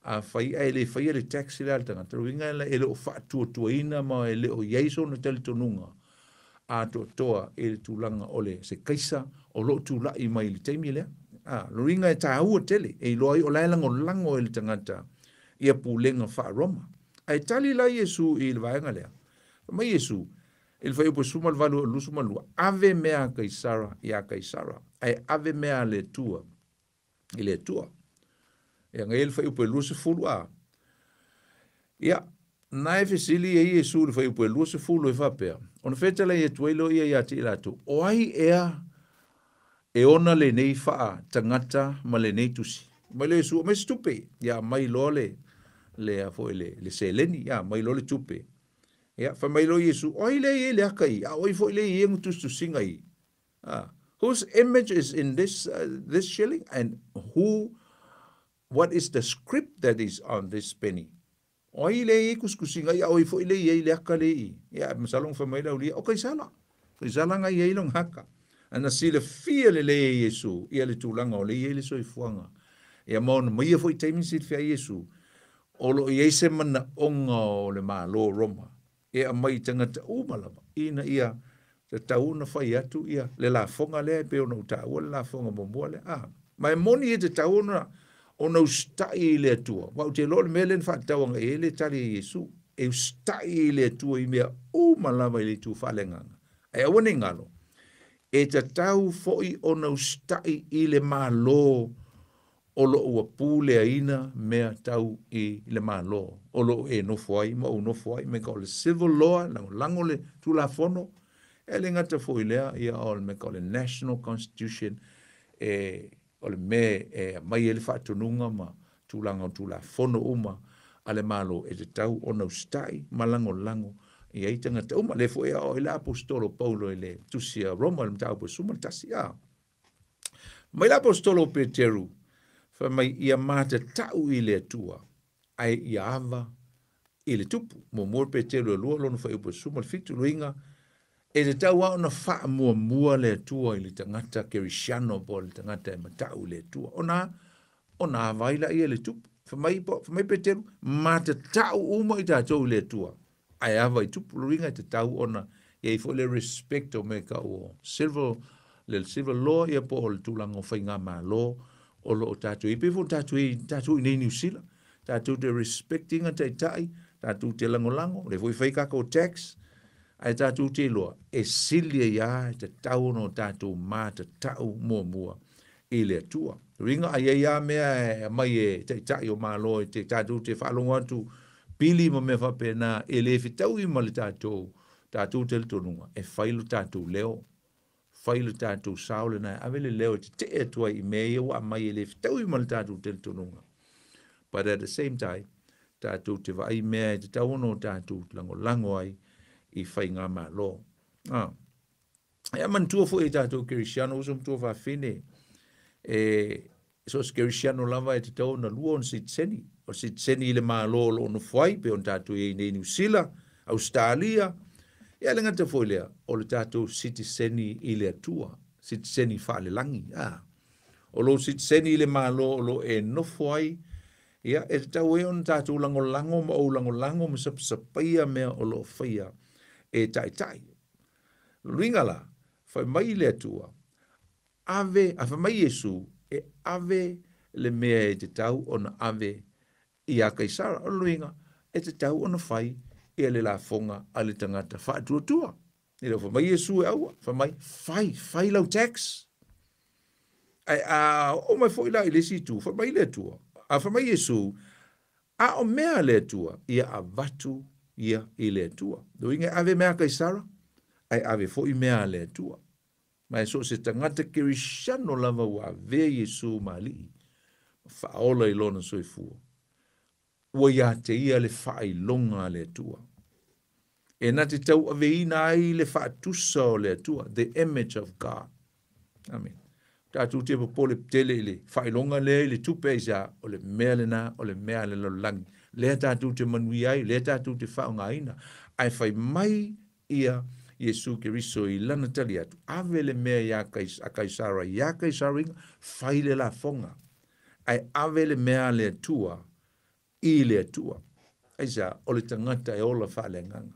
A whai le tax le tangata. Ringa e le o whaatua ina ma e le o yeiso na tele tonunga. A toa e le tūlanga o le se kaisa o lo tūla i mai le teimi lea. Lo ringa e ta ua tele. E loai o lai lango e le tangata. Ia pūlenga wha Roma. Ai tali la Yesu i le vaenga lea. Ma Yesu, il fai upo suma valu lusuma lua. Ave mea Kaisara, ia Kaisara. Ai ave mea le tua. I le tua. Ia ngai il fai upo lusa fulu a. Ia, na e fesili e Yesu il fai upo lusa fulu e whapea. Ona fetala i e tuailo ia ia ti ilato. Oai ea e ona le nei faa tangata ma le nei tusi. Ma le Yesu, me stupe. Ia mai lole. Le seleni, mai lo le tupe. Ya, whamailo Yesu, oi le e le akai, a oi fo le e ngutustu singa i. Whose image is in this shilling, and what is the script that is on this penny? Oi le e kuskusinga i, a oi fo le e le aka le i. Ya, masalong whamailo li, o kai sala. Kai sala ngai e ilong haka. Ana sile fia le Yesu, ia le tūlanga o le le soifuanga. Ia maona mai e fo i taimi sit fia Yesu. O lo i eise mana onga o le maa lo Roma. Ia mai tangata umalama. Ina ia te tauna whai atu ia. Le la fonga le pe ona uta ua le la fonga momoa le. Mai moni e te tauna ona ustai le atua. Wau te lo le mele wha tawanga e le tali e Yesu. E ustai le atua i mea umalama i le tu whalenganga. E awane ngalo. E te tau foi ona ustai i le maa lo o lo ua pūle aina mea tau i le malo. O lo e nofo ai, ma o nofo ai, me ka o le civil law, lango le tulafono, e le ngata fo i lea, ia o le me ka o le national constitution, o le me mai e le whaatununga ma tūlanga o tulafono uma, a le malo e te tau o nau stai, ma lango, i aitanga te uma, le fo e o le apostolo Paulo e le tusia Roma, le mtau po suma tasi a. Mai le apostolo Peteru, mai ia mata tau i le atua, ai ia ava i le tupu, mo mor pe te lua lona whai upa suma le fitu luinga, e te tau au na wha mua le atua i le tangata kerisiano po le tangata e matau i le atua. Ona availa i le tupu, whamai pe te mata tau uma i tātou i le atua, ai ava i tupu luinga te tau ona, ia i fo le respect o me ka o le civil law ia po o le tūlanga o whainga mā law, o lo tātou i pefo tātou i nei New Zealand, tātou te respecting a tai, tātou te langolango, le foi whaikaka o tax, ai tātou te loa, e silia ia te tau no tātou mā te tau mua i le atua. Ringa ai ia mea mai e tai o mālo e te tātou te whalongo atu, pili mo me whapena e le fitau i mali tātou te litonunga, e whailu tātou leo, whailu tātou saole nai, awele leo te atua i mea wa mai e le fitau i mali tātou te litonunga. But at the same time, tātou te vai mea te tauno tātou lango ai i whai ngā mā lo. Ea mantua fo e tātou kerisiano, uso mtua whawhine, so kerisiano lava e te tau na lua on sitseni, o sitseni i le mā lo no whai, pe on tātou e nei New Zealand, Australia, ea le ngata fo lea, o le tātou sitseni i le atua, sitseni whaale langi, o lo sitseni i le mā lo e no whai, ia e tau e on tātou langolango ma o langolango ma sapaia mea o lo whaia e tai. Ringala, whai mai le atua, a whai mai Yesu e ave le mea e te tau o na ave i a kaisara o luinga e te tau o na whai e le la fonga a le tangata whaatua. I rau whai mai Yesu e aua, whai lau tax. O mai fo ila i le si tu, whai mai le atua. A whamai Yesu, a o mea le atua, ia a vatu ia i le atua. Do inge ave mea kaisara, ai ave fo i mea le atua. Mai so se tangata kerisiano lava wa ve Yesu mali, whaola i lona soifua. Ua ia te ia le whai longa le atua. E na te tau ave ina ai le whaatusa o le atua, the image of God. Amen. Tātou te pole tele le whailonga le le tupe isa o le mea le na o le mea le lolangi. Lea tātou te manui ai, lea tātou te whaonga aina. Ai whai mai ia Yesu Keriso i lana tali atu. Ave le mea ia a kaisara, ia kaisara inga, whai le la fonga. Ai ave le mea le atua, i le atua. Aisa, o le tangata e ola whale nganga.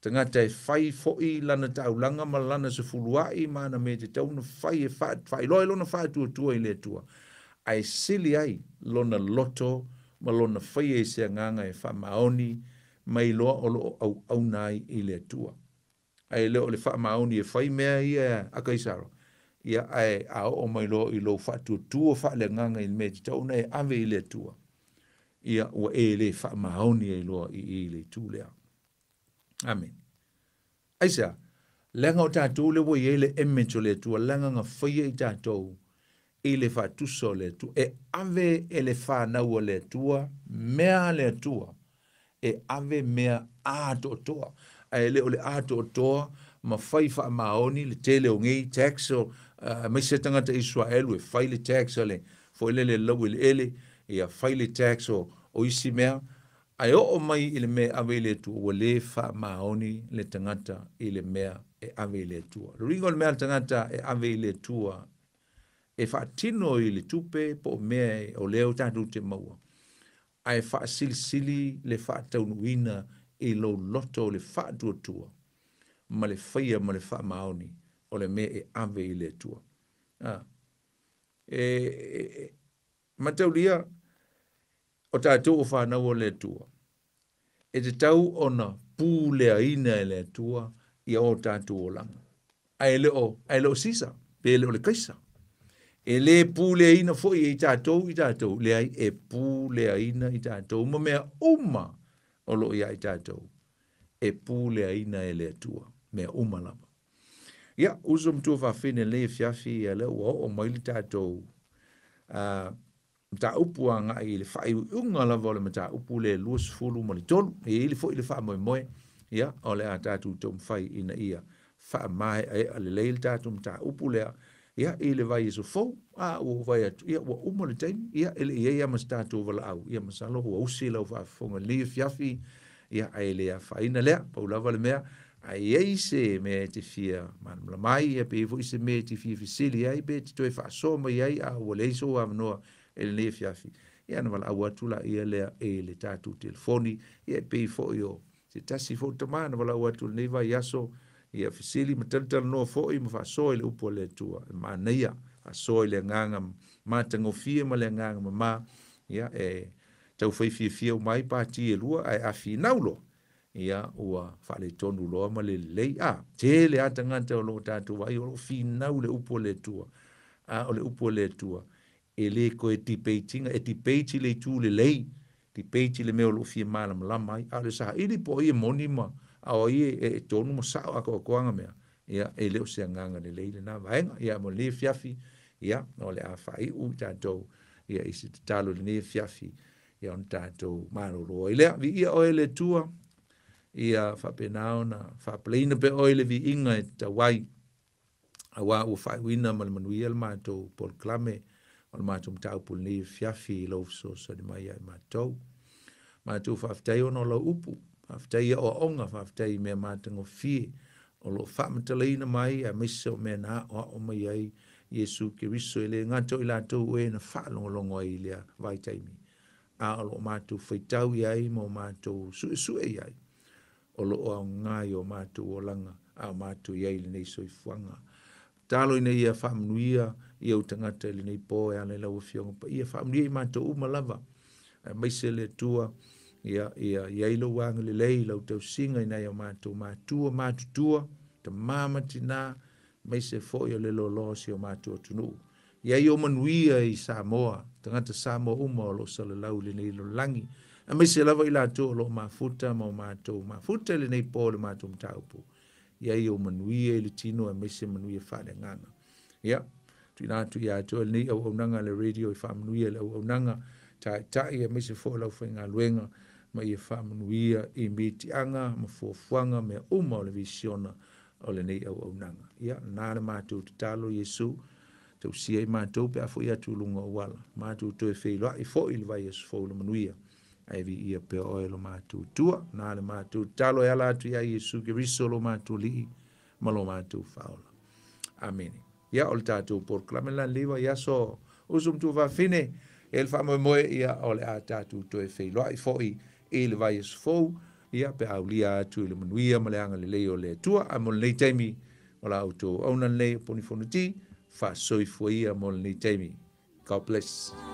Tangata e whai fo'i lana taulanga ma lana se fuluai mana me te tauna whai e whai loe lona whai tua i le tua. Ai sili ai lona loto ma lona whai e se nganga e wha maoni mai loa o lo au nai i le tua. Ai leo le wha maoni e whai mea ia a kaisaro. Ia ai o mai loa i lo wha tua wha le nganga i me te tauna e ave i le tua. Ia ua e le wha maoni e loa i le tu lea. Amen. Aisa, lenga o tātou le wai e le image o le tua, lenga ngā whaia i tātou i le whatusa o le tua, e ave e le whanau o le tua, mea le tua, e ave mea ato toa. Ai le o le ato toa, ma fai wha maoni, le tele o ngei tax o, mai se tangata Israel, e fai le tax o le, fo ele le lau ele, e a fai le tax o isi mea, ai o mai i le mea ave le tua, o le wha maoni le tangata i le mea e ave le tua. Ringo le mea tangata e ave le tua, e wha tino i le tupe, po mea o leo tātou te maua. Ai wha sili le wha taunuina i lo loto le wha tua, ma le whaia ma le wha maoni, o le mea e ave i le tua. Mataulia, o tātou o whanau o le tua. E te tau ona pū lea ina e le tua, i o tātou o langa. Ai leo sisa, pe leo le kaisa. E le pūle ina fo i tātou, le ai e pūle ina i tātou, ma mea uma o lo ia i tātou, e pūle ina e le tua, mea uma lama. Ia, usum tu whawhine le fiafi e le ua o maili tātou, mta upu a ngai le whai unga lava o le mta upu le luas fulu ma le tolu, e ili fo i le wha moe moe, ia, o le a tātou tom whai ina ia, wha mai e a le leil tātou mta upu lea, ia ele vai so fo o vai atu ia o uma le taimi ia ele ia mas tatu vala au ia masalo o usila o fa fonga le fiafi ia ele a faina le pa lava le mea ai ei se me te fia man la mai e pe vo se me te fia fisili ai be te toi fa so mai ai a o le so a no ele le fiafi ia na vala au atu la ia le ele tatu telefoni ia pe fo io se tasi fo tamana vala au atu le vai aso ia fisili matal no fo i ma so ile upo le tua ma neia a so ile nganga matango fie ma le nganga ma ia e tau fai fie mai pati e lua ai a finaulo ia ua fa le tonu lo ma le lei a tele atanga te lo tatu vai o finau le upo le tua a o le upo le tua e le ko e ti peitinga e ti peiti le tu le lei ti peiti le me o lo fie mala mai a le sa ili po i monima ao e tonu mo sao a koanga mea ia e leo se nganga le leile na vaenga ia mo le fiafi ia no le a fai u tatou ia isi te talo le fiafi ia on tatou maroro ile vi ia o ele tua ia fa penao na fa pleina pe o ile vi inga e tawai awa u fai wina mal manuia le matou por clame mal matou tau pul le fiafi lo so so de mai matou fa ftai ono lo upu aftai o onga aftai me matango fie o lo famtaleina mai a miso me na o mai ai Yesu Kiristo ile ngato ila to we na fa longo ile vai taimi a lo matu feitau ai mo matu su ai o lo o ngai o matu o langa a matu ia ile nei so fuanga talo ina ia famnuia ia utangata ile nei po ya le lo fionga pa ia famnuia matu uma lava mai se le tua ia ilo wang le lei lo te singa ina ia matua te mama tina mai se fo yo le lo si o matua tunu ia io manuia i Samoa tangata Samoa uma lo sala lau le nei lo langi a mai se lava ila to lo mafuta mafuta le nei po le matu mtaupu ia io manuia i le tino a mai se manuia fa le nganga ia tina tu ia to le nei au nanga le radio i fa manuia le au nanga ta ia mai se fo lau fenga luenga ma ia whamanuia i mitianga, ma fuafuanga, me uma o le visiona o le nei au nanga. Ia, nā le mātou te talo Yesu, tau sia i mātou pe afo ia tūlunga o wala. Mātou toe wheiloa i fo ili vai Yesu fo le manuia. Ai vi ia pe oe lo mātou tua, nā le mātou talo e ala atu ia Yesu ke riso lo mātou li, ma lo mātou whaola. Amen. Ia o le tātou por klamela liwa ia so usum tu va fine, el fa moe ia o le a tātou toe wheiloa i fo i le vai es fou, ia pe au lia atu le manuia ma le anga le leo le tua, a mo le nei taimi, o la auto au nan le poni fono ti, fa soifua ia mo le nei taimi. God bless.